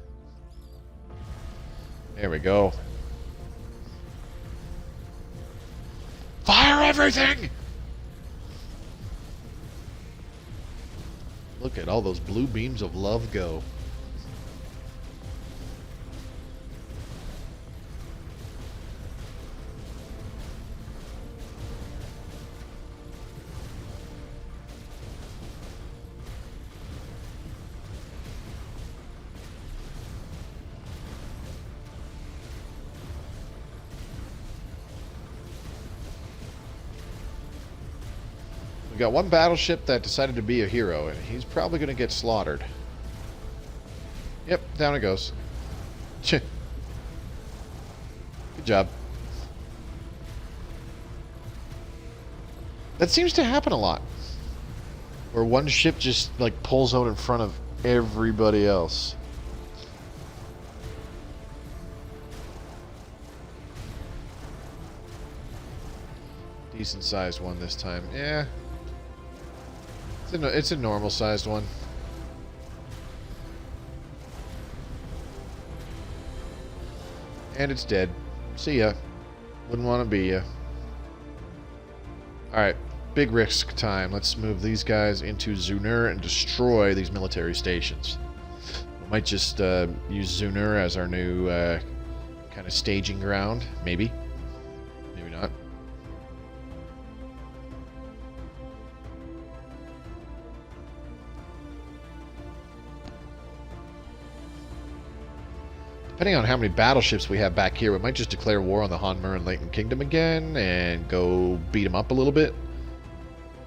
Speaker 1: There we go. Fire everything! Look at all those blue beams of love go. got one battleship that decided to be a hero, and he's probably going to get slaughtered. Yep, down it goes. Good job. That seems to happen a lot. Where one ship just, like, pulls out in front of everybody else. Decent sized one this time. Yeah. It's a normal sized one. And it's dead. See ya. Wouldn't want to be ya. Alright. Big risk time. Let's move these guys into Zunur and destroy these military stations. We might just use Zunur as our new kind of staging ground. Maybe. Maybe not. Depending on how many battleships we have back here, we might just declare war on the Hanmer and Leighton Kingdom again and go beat them up a little bit.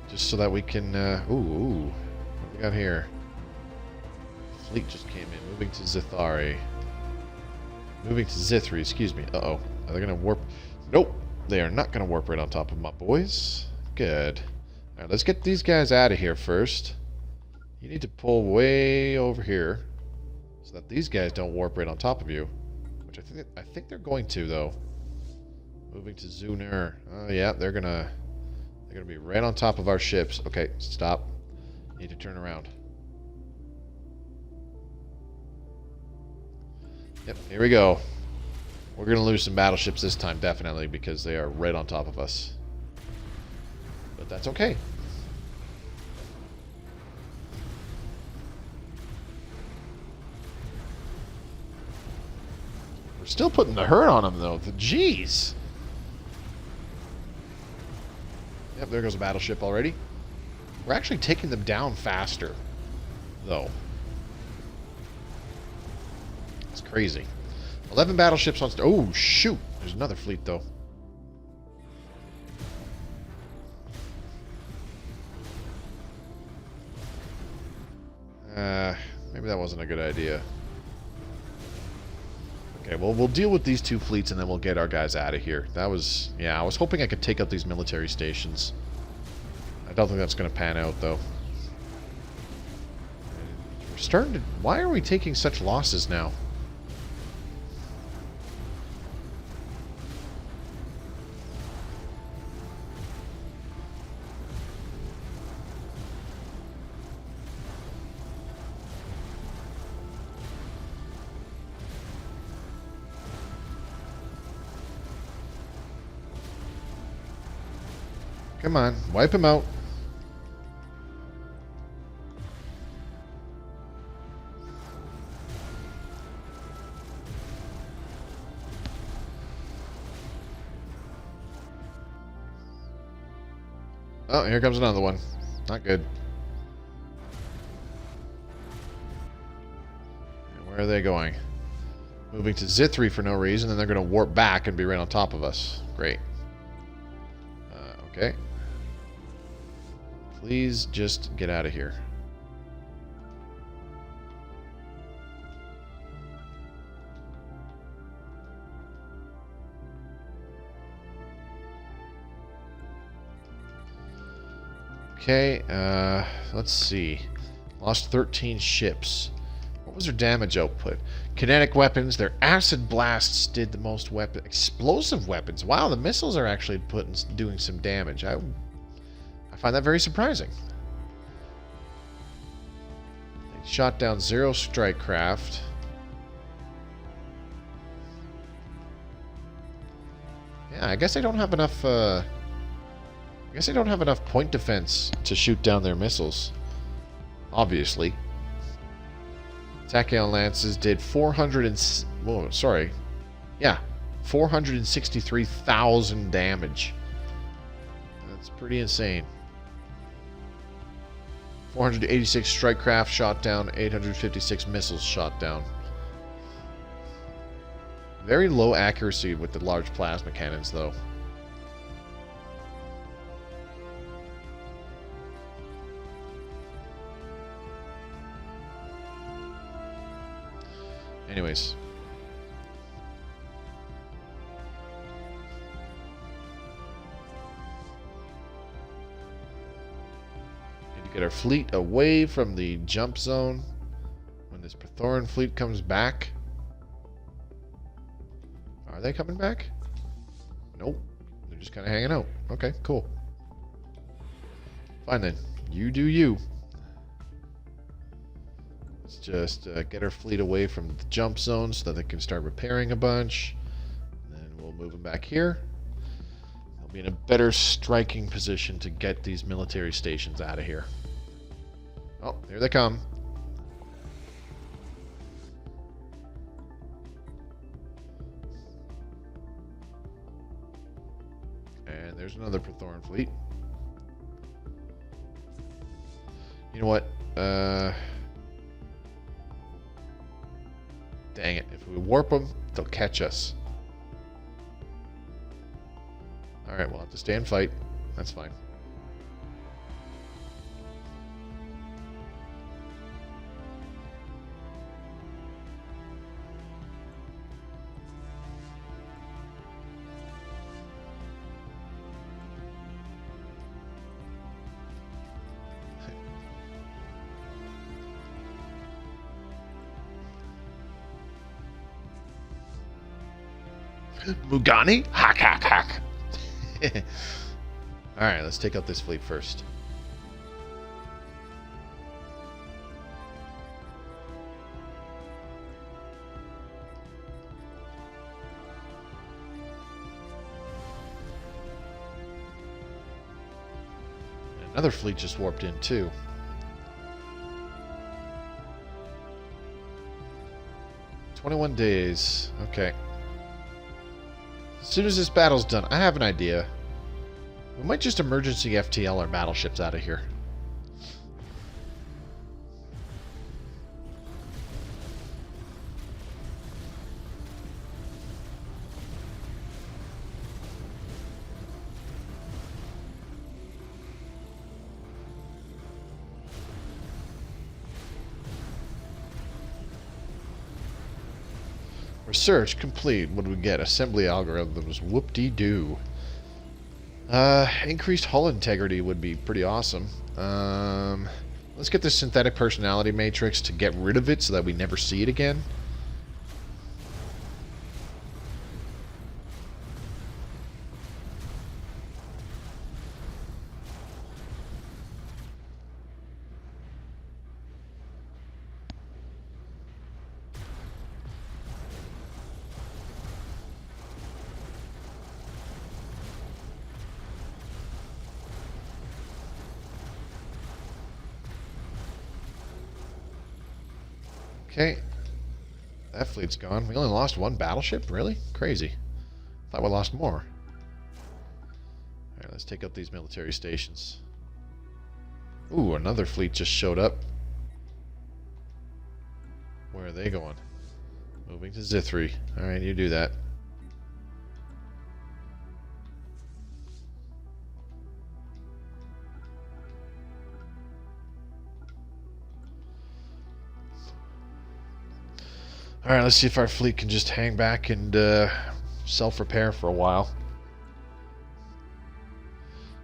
Speaker 1: Just so that we can... ooh. What do we got here? Fleet just came in. Moving to Zithari. Moving to Zithri, excuse me. Uh-oh. Are they going to warp? Nope. They are not going to warp right on top of my boys. Good. Alright, let's get these guys out of here first. You need to pull way over here. So that these guys don't warp right on top of you. Which I think they're going to, though. Moving to Zunur. Oh, yeah, they're gonna be right on top of our ships. Okay, stop. Need to turn around. Yep, here we go. We're gonna lose some battleships this time, definitely, because they are right on top of us. But that's okay. We're still putting the hurt on them, though. Jeez. Yep, there goes a battleship already. We're actually taking them down faster, though. It's crazy. 11 battleships on... Oh, shoot! There's another fleet, though. Maybe that wasn't a good idea. Okay, well, we'll deal with these two fleets and then we'll get our guys out of here. That was... Yeah, I was hoping I could take out these military stations. I don't think that's going to pan out, though. We're starting to... Why are we taking such losses now? Come on, wipe him out. Oh, here comes another one. Not good. And where are they going? Moving to Zithri for no reason, then they're going to warp back and be right on top of us. Great. Okay. Please just get out of here. Okay, let's see. Lost 13 ships. What was their damage output? Kinetic weapons, their acid blasts did the most weapon. Explosive weapons. Wow, the missiles are actually doing some damage. I find that very surprising. They shot down 0 strike craft. Yeah, I guess they don't have enough. I guess they don't have enough point defense to shoot down their missiles. Obviously. Tachyon lances did 463,000 damage. That's pretty insane. 486 strike craft shot down, 856 missiles shot down. Very low accuracy with the large plasma cannons, though. Anyways. Need to get our fleet away from the jump zone when this Prethoryn fleet comes back. Are they coming back? Nope. They're just kind of hanging out. Okay, cool. Fine then. You do you. Let's just get our fleet away from the jump zone so that they can start repairing a bunch. And then we'll move them back here. They'll be in a better striking position to get these military stations out of here. Oh, here they come. And there's another Prethoryn fleet. You know what? Dang it. If we warp them, they'll catch us. Alright, we'll have to stay and fight. That's fine. Mugani? Hack, hack, hack. Alright, let's take out this fleet first. Another fleet just warped in too. "21 days. Okay. As soon as this battle's done, I have an idea. We might just emergency FTL our battleships out of here. Research complete. What do we get? Assembly algorithms. Whoop-de-doo. Increased hull integrity would be pretty awesome. Let's get this synthetic personality matrix to get rid of it so that we never see it again. Okay. That fleet's gone. We only lost one battleship? Really? Crazy. Thought we lost more. Alright, let's take out these military stations. Ooh, another fleet just showed up. Where are they going? Moving to Zithri. Alright, you do that. Alright, let's see if our fleet can just hang back and self-repair for a while.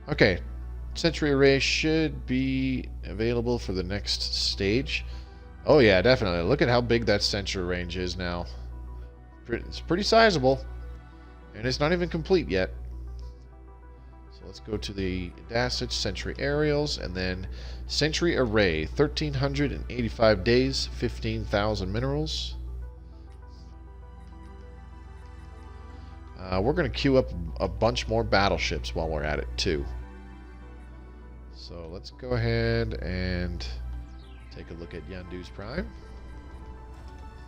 Speaker 1: Okay. Sentry Array should be available for the next stage. Oh yeah, definitely. Look at how big that Sentry range is now. It's pretty sizable. And it's not even complete yet. So let's go to the Dasage Sentry Aerials and then Sentry Array. 1,385 days, 15,000 minerals. We're going to queue up a bunch more battleships while we're at it, too. So let's go ahead and take a look at Yandu's Prime.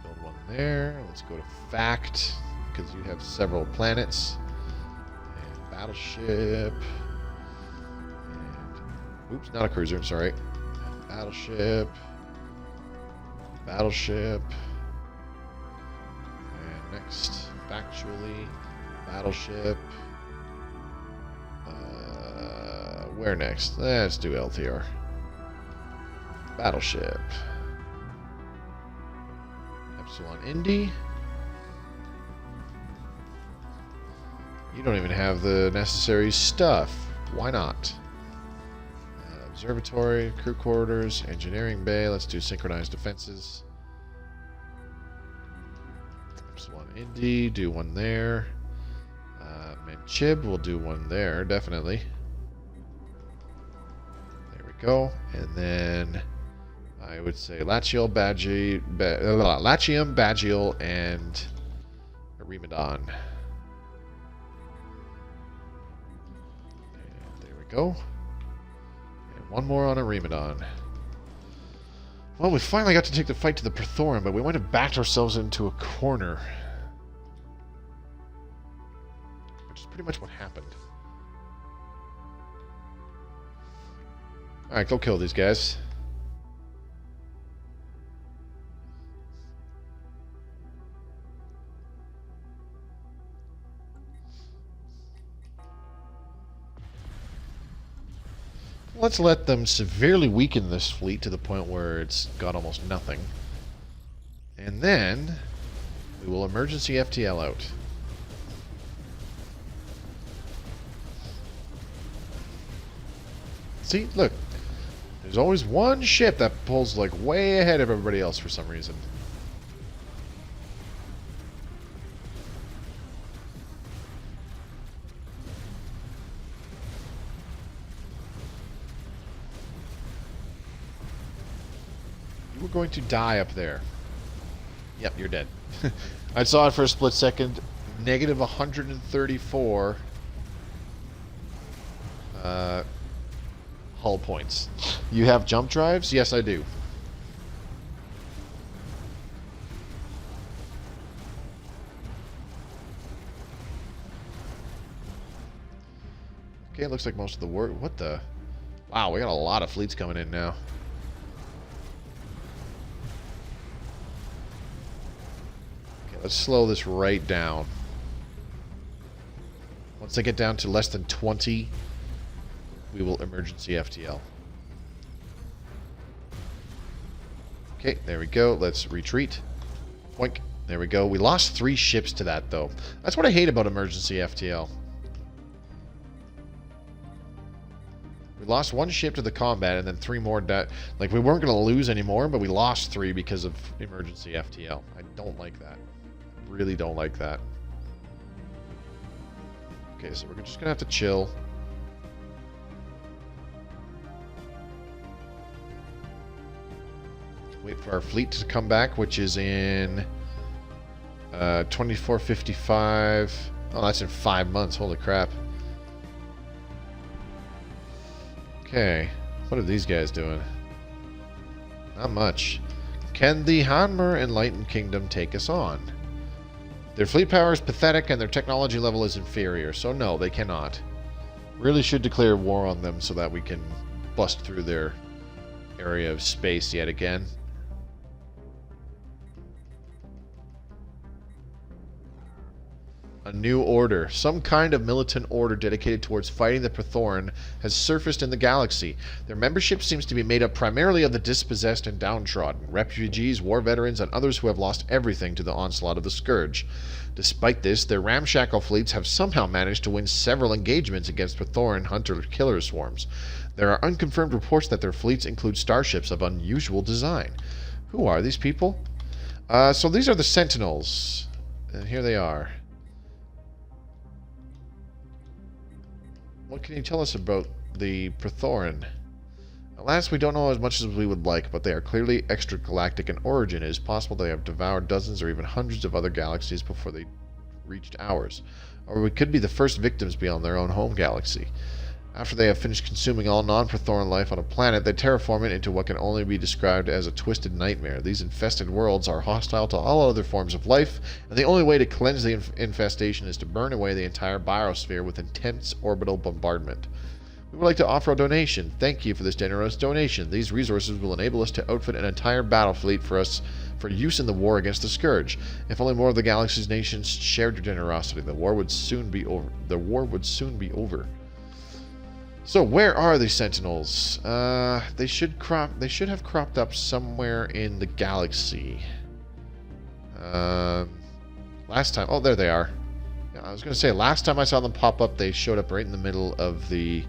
Speaker 1: Build one there. Let's go to Fact, because you have several planets. And Battleship. And, oops, not a cruiser, sorry. Battleship. Battleship. And next, Factually. Battleship. Where next? Let's do LTR. Battleship. Epsilon Indy. You don't even have the necessary stuff. Why not? Observatory, crew quarters, engineering bay. Let's do synchronized defenses. Epsilon Indy, do one there. Manchib, we'll do one there, definitely. There we go. And then I would say Latium, Bagial, and Arimadon. There we go. And one more on Arimadon. Well, we finally got to take the fight to the Prethoryn, but we went and backed ourselves into a corner. Which is pretty much what happened. Alright, go kill these guys. Let's let them severely weaken this fleet to the point where it's got almost nothing. And then we will emergency FTL out. See, look. There's always one ship that pulls like way ahead of everybody else for some reason. You were going to die up there. Yep, you're dead. I saw it for a split second. Negative 134 hull points. You have jump drives? Yes, I do. Okay, it looks like most of the work. What the? Wow, we got a lot of fleets coming in now. Okay, let's slow this right down. Once they get down to less than 20, we will emergency FTL. Okay, there we go. Let's retreat. Boink. There we go. We lost 3 ships to that, though. That's what I hate about emergency FTL. We lost 1 ship to the combat, and then 3 more. Like, we weren't going to lose anymore, but we lost 3 because of emergency FTL. I don't like that. I really don't like that. Okay, so we're just going to have to chill. Wait for our fleet to come back, which is in 2455. Oh, that's in 5 months. Holy crap. Okay. What are these guys doing? Not much. Can the Hanmer Enlightened Kingdom take us on? Their fleet power is pathetic and their technology level is inferior, so no, they cannot. Really should declare war on them so that we can bust through their area of space yet again. A new order. Some kind of militant order dedicated towards fighting the Prethoryn has surfaced in the galaxy. Their membership seems to be made up primarily of the dispossessed and downtrodden, refugees, war veterans, and others who have lost everything to the onslaught of the Scourge. Despite this, their ramshackle fleets have somehow managed to win several engagements against Prethoryn hunter-killer swarms. There are unconfirmed reports that their fleets include starships of unusual design. Who are these people? So these are the Sentinels. And here they are. What can you tell us about the Prethoryn? Alas, we don't know as much as we would like, but they are clearly extragalactic in origin. It is possible they have devoured dozens or even hundreds of other galaxies before they reached ours. Or we could be the first victims beyond their own home galaxy. After they have finished consuming all non-Prethoryn life on a planet, they terraform it into what can only be described as a twisted nightmare. These infested worlds are hostile to all other forms of life, and the only way to cleanse the infestation is to burn away the entire biosphere with intense orbital bombardment. We would like to offer a donation. Thank you for this generous donation. These resources will enable us to outfit an entire battle fleet for use in the war against the Scourge. If only more of the galaxy's nations shared your generosity, the war would soon be over. So where are the Sentinels? They should have cropped up somewhere in the galaxy. Last time... Oh, there they are. Yeah, I was going to say, last time I saw them pop up, they showed up right in the middle of the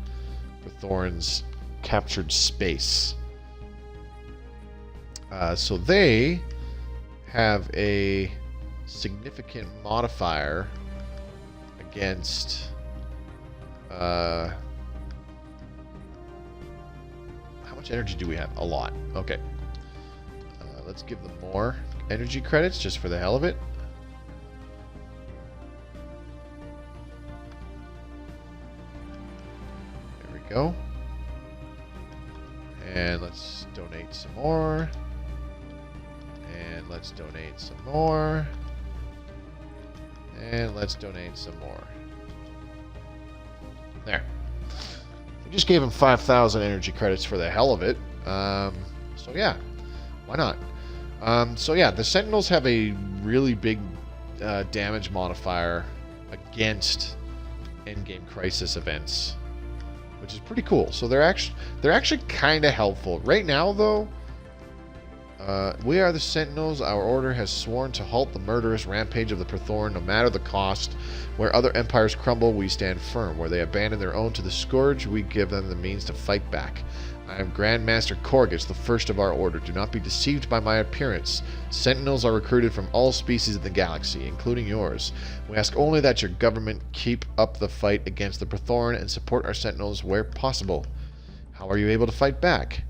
Speaker 1: Prethoryn's captured space. So they have a significant modifier against... how much energy do we have? A lot. Okay. Let's give them more energy credits just for the hell of it. There we go. And let's donate some more. And let's donate some more. And let's donate some more. There. We just gave him 5,000 energy credits for the hell of it. So yeah, why not? So yeah, the Sentinels have a really big damage modifier against endgame crisis events, which is pretty cool. So they're actually kind of helpful right now, though. We are the Sentinels. Our order has sworn to halt the murderous rampage of the Prethoryn, no matter the cost. Where other empires crumble, we stand firm. Where they abandon their own to the Scourge, we give them the means to fight back. I am Grand Master Corgus, the first of our order. Do not be deceived by my appearance. Sentinels are recruited from all species in the galaxy, including yours. We ask only that your government keep up the fight against the Prethoryn and support our Sentinels where possible. How are you able to fight back?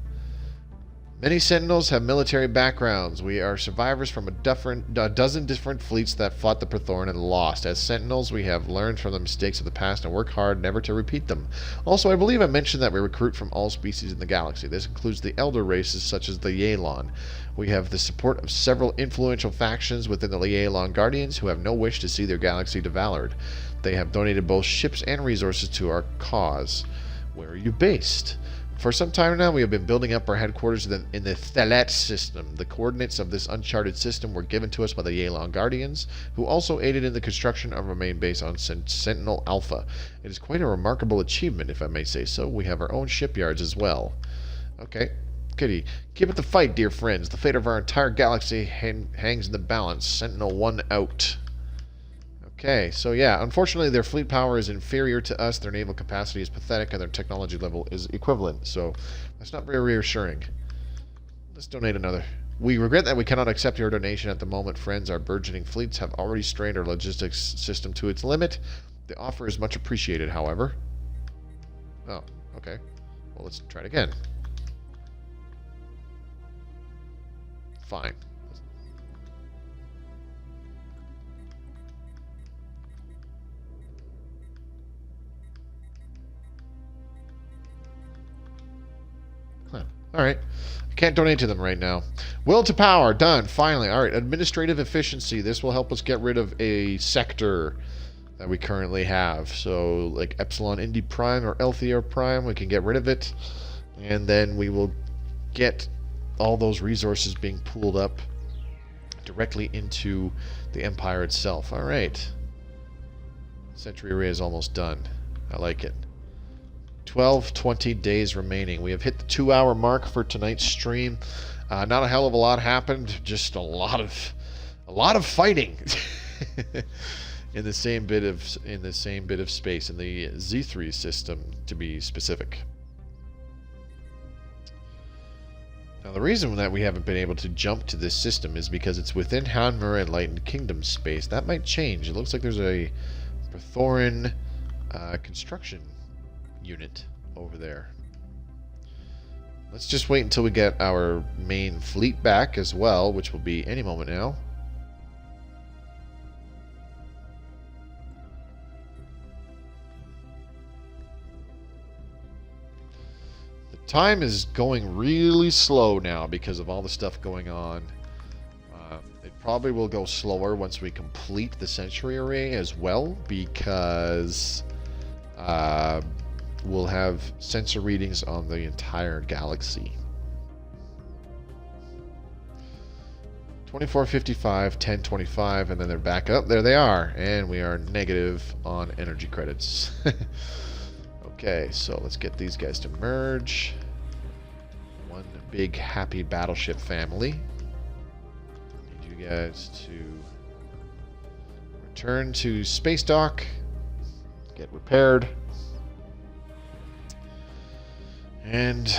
Speaker 1: Many Sentinels have military backgrounds. We are survivors from a dozen different fleets that fought the Prethoryn and lost. As Sentinels, we have learned from the mistakes of the past and work hard never to repeat them. Also, I believe I mentioned that we recruit from all species in the galaxy. This includes the elder races such as the Yaelon. We have the support of several influential factions within the Yaelon Guardians who have no wish to see their galaxy devoured. They have donated both ships and resources to our cause. Where are you based? For some time now, we have been building up our headquarters in the Stellaris system. The coordinates of this uncharted system were given to us by the Yaelon Guardians, who also aided in the construction of our main base on Sentinel Alpha. It is quite a remarkable achievement, if I may say so. We have our own shipyards as well. Okay. Kitty, keep it the fight, dear friends. The fate of our entire galaxy hangs in the balance. Sentinel 1 out. Okay, so yeah, unfortunately their fleet power is inferior to us, their naval capacity is pathetic, and their technology level is equivalent, so that's not very reassuring. Let's donate another. We regret that we cannot accept your donation at the moment, friends. Our burgeoning fleets have already strained our logistics system to its limit. The offer is much appreciated, however. Oh, okay. Well, let's try it again. Fine. Alright. I can't donate to them right now. Will to power. Done. Finally. Alright. Administrative efficiency. This will help us get rid of a sector that we currently have. So, like Epsilon Indi Prime or Elthia Prime, we can get rid of it. And then we will get all those resources being pooled up directly into the Empire itself. Alright. Sentry Array is almost done. I like it. 20 days remaining. We have hit the 2-hour mark for tonight's stream. Not a hell of a lot happened, just a lot of fighting in the same bit of space in the Z3 system, to be specific. Now the reason that we haven't been able to jump to this system is because it's within Hanmer Enlightened Kingdom space. That might change. It looks like there's a Prethoryn construction unit over there. Let's just wait until we get our main fleet back as well, which will be any moment now. The time is going really slow now because of all the stuff going on. It probably will go slower once we complete the Sentry Array as well, because we'll have sensor readings on the entire galaxy. 2455, 1025, and then they're back up. There they are. And we are negative on energy credits. Okay, so let's get these guys to merge. One big happy battleship family. Need you you guys to return to space dock, get repaired, and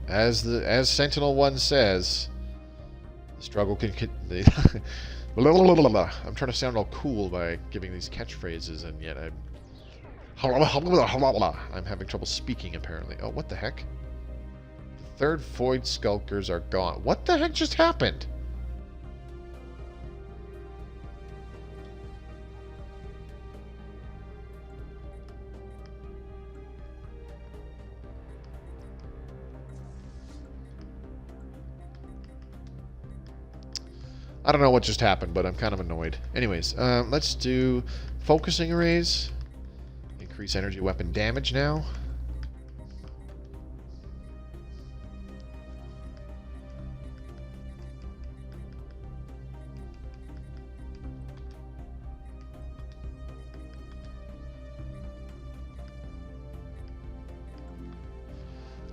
Speaker 1: as Sentinel-1 says, the struggle can. I'm trying to sound all cool by giving these catchphrases, and yet I'm having trouble speaking, apparently. Oh, what the heck? The third Void Skulkers are gone. What the heck just happened? I don't know what just happened, but I'm kind of annoyed. Anyways, let's do focusing arrays. Increase energy weapon damage now.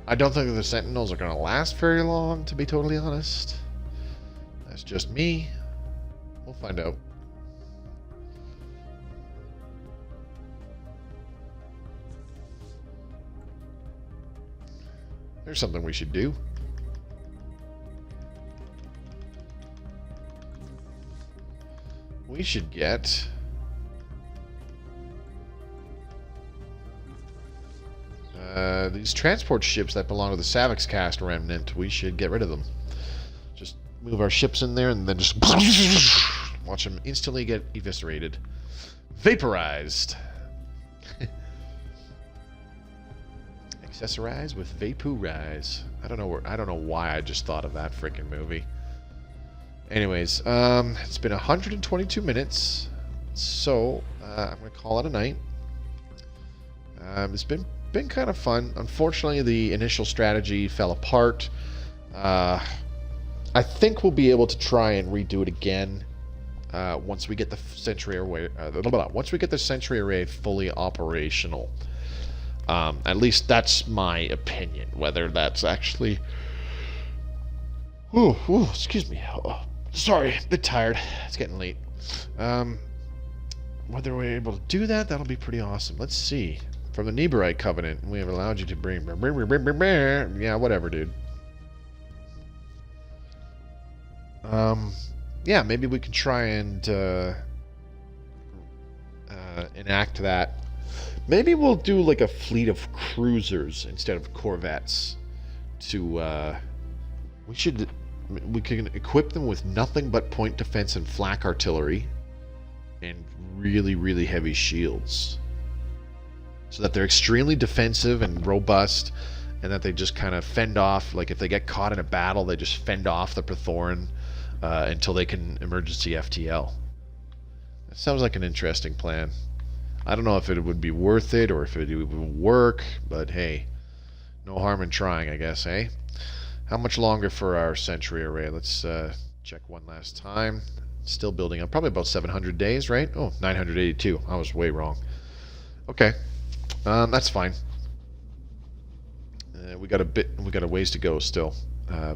Speaker 1: I don't think that the Sentinels are going to last very long, to be totally honest. That's just me. We'll find out. There's something we should do. We should get... these transport ships that belong to the Savix Cast Remnant, we should get rid of them. Just move our ships in there and then just watch them instantly get eviscerated. Vaporized. Accessorize with Vaporize. I don't know why I just thought of that freaking movie. Anyways, it's been 122 minutes, so I'm gonna call it a night. It's been kind of fun. Unfortunately, the initial strategy fell apart. I think we'll be able to try and redo it again once we get the Sentry Array. Once we get the Sentry Array fully operational. At least that's my opinion. Whether that's actually... Ooh, excuse me. Oh, sorry, a bit tired. It's getting late. Whether we're able to do that, that'll be pretty awesome. Let's see. From the Neberite Covenant, we have allowed you to bring... Yeah, whatever, dude. Yeah, maybe we can try and enact that. Maybe we'll do like a fleet of cruisers instead of corvettes. We can equip them with nothing but point defense and flak artillery, and really, really heavy shields, so that they're extremely defensive and robust, and that they just kind of fend off. Like if they get caught in a battle, they just fend off the Prethoryn until they can emergency FTL. That sounds like an interesting plan. I don't know if it would be worth it or if it would work, but hey, no harm in trying, I guess, eh? How much longer for our Sentry Array? Let's check one last time. Still building up. Probably about 700 days, right? Oh, 982. I was way wrong. Okay. That's fine. We got a ways to go still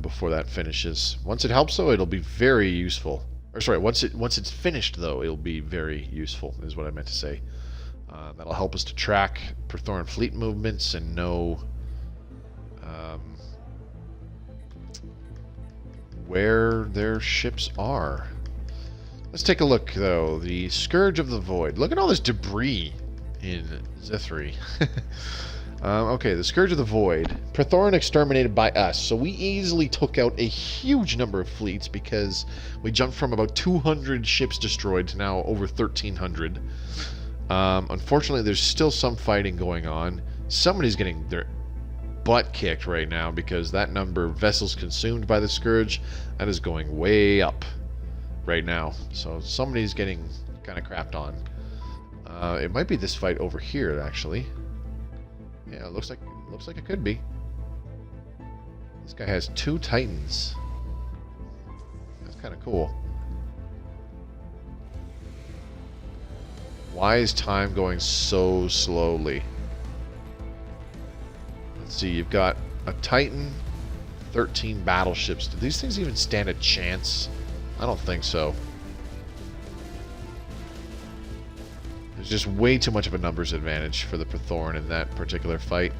Speaker 1: before that finishes. Once it helps, though, it'll be very useful. Or sorry, once it's finished, though, it'll be very useful, is what I meant to say. That'll help us to track Prethoryn fleet movements and know where their ships are. Let's take a look, though. The Scourge of the Void. Look at all this debris in Zithri. Okay, the Scourge of the Void. Prethoryn exterminated by us. So we easily took out a huge number of fleets because we jumped from about 200 ships destroyed to now over 1,300. Unfortunately, there's still some fighting going on. Somebody's getting their butt kicked right now because that number of vessels consumed by the Scourge, that is going way up right now. So somebody's getting kind of crapped on. It might be this fight over here, actually. Yeah, it looks like it could be. This guy has 2 Titans. That's kind of cool. Why is time going so slowly? Let's see, you've got a Titan, 13 battleships. Do these things even stand a chance I don't think so. There's just way too much of a numbers advantage for the Prethoryn in that particular fight.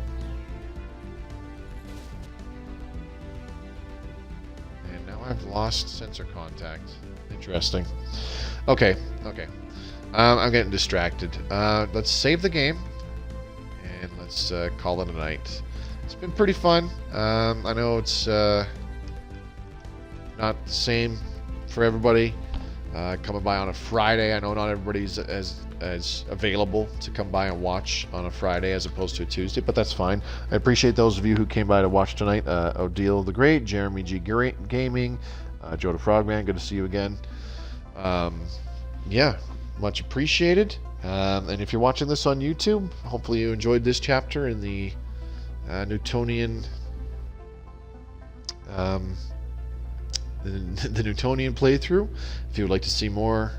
Speaker 1: And now I've lost sensor contact. Interesting. Okay, okay. I'm getting distracted. Let's save the game. And let's call it a night. It's been pretty fun. I know it's not the same for everybody. Coming by on a Friday. I know not everybody's as available to come by and watch on a Friday as opposed to a Tuesday, but that's fine. I appreciate those of you who came by to watch tonight. Odile the Great, Jeremy G. Gaming, Joe the Frogman, good to see you again. Yeah, much appreciated. And if you're watching this on YouTube, hopefully you enjoyed this chapter in the Newtonian the Newtonian playthrough. If you would like to see more,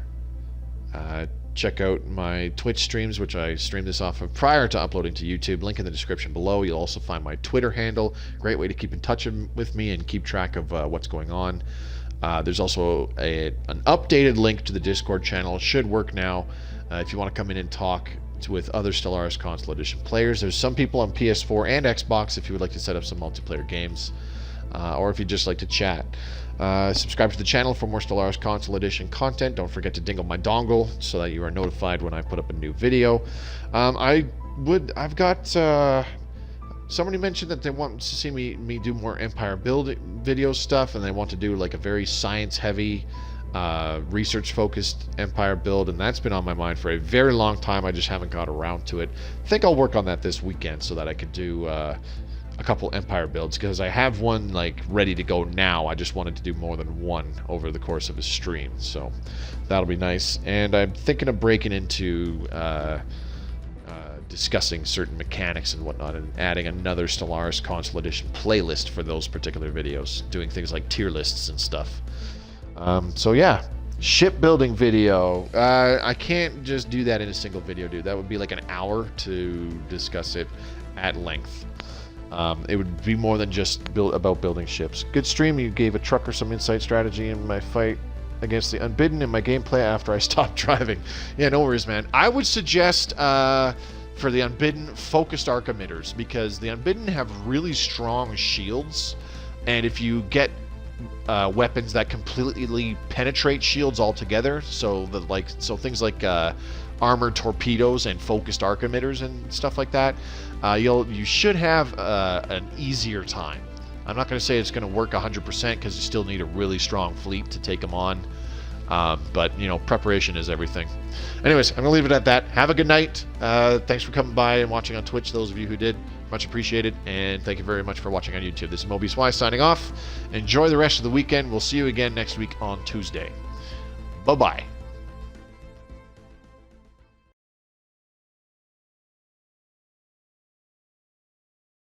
Speaker 1: check out my Twitch streams, which I streamed this off of prior to uploading to YouTube. Link in the description below. You'll also find my Twitter handle. Great way to keep in touch with me and keep track of what's going on. There's also an updated link to the Discord channel. It should work now if you want to come in and talk with other Stellaris Console Edition players. There's some people on PS4 and Xbox if you would like to set up some multiplayer games, or if you'd just like to chat. Subscribe to the channel for more Stellaris Console Edition content. Don't forget to dingle my dongle so that you are notified when I put up a new video. I've got somebody mentioned that they want to see me do more Empire build video stuff, and they want to do like a very science heavy research focused Empire build, and that's been on my mind for a very long time. I just haven't got around to it. I think I'll work on that this weekend so that I could do a couple Empire builds, because I have one like ready to go now. I just wanted to do more than one over the course of a stream, so that'll be nice. And I'm thinking of breaking into discussing certain mechanics and whatnot, and adding another Stellaris Console Edition playlist for those particular videos, doing things like tier lists and stuff. So yeah, shipbuilding video. I can't just do that in a single video, dude. That would be like an hour to discuss it at length. It would be more than just about building ships. Good stream. You gave a trucker some insight strategy in my fight against the Unbidden in my gameplay after I stopped driving. Yeah, no worries, man. I would suggest for the Unbidden, focused arc emitters, because the Unbidden have really strong shields, and if you get weapons that completely penetrate shields altogether, so things like armored torpedoes and focused arc emitters and stuff like that, you should have an easier time. I'm not going to say it's going to work 100% because you still need a really strong fleet to take them on. But, you know, preparation is everything. Anyways, I'm going to leave it at that. Have a good night. Thanks for coming by and watching on Twitch, those of you who did. Much appreciated. And thank you very much for watching on YouTube. This is Mobius Y signing off. Enjoy the rest of the weekend. We'll see you again next week on Tuesday. Bye-bye.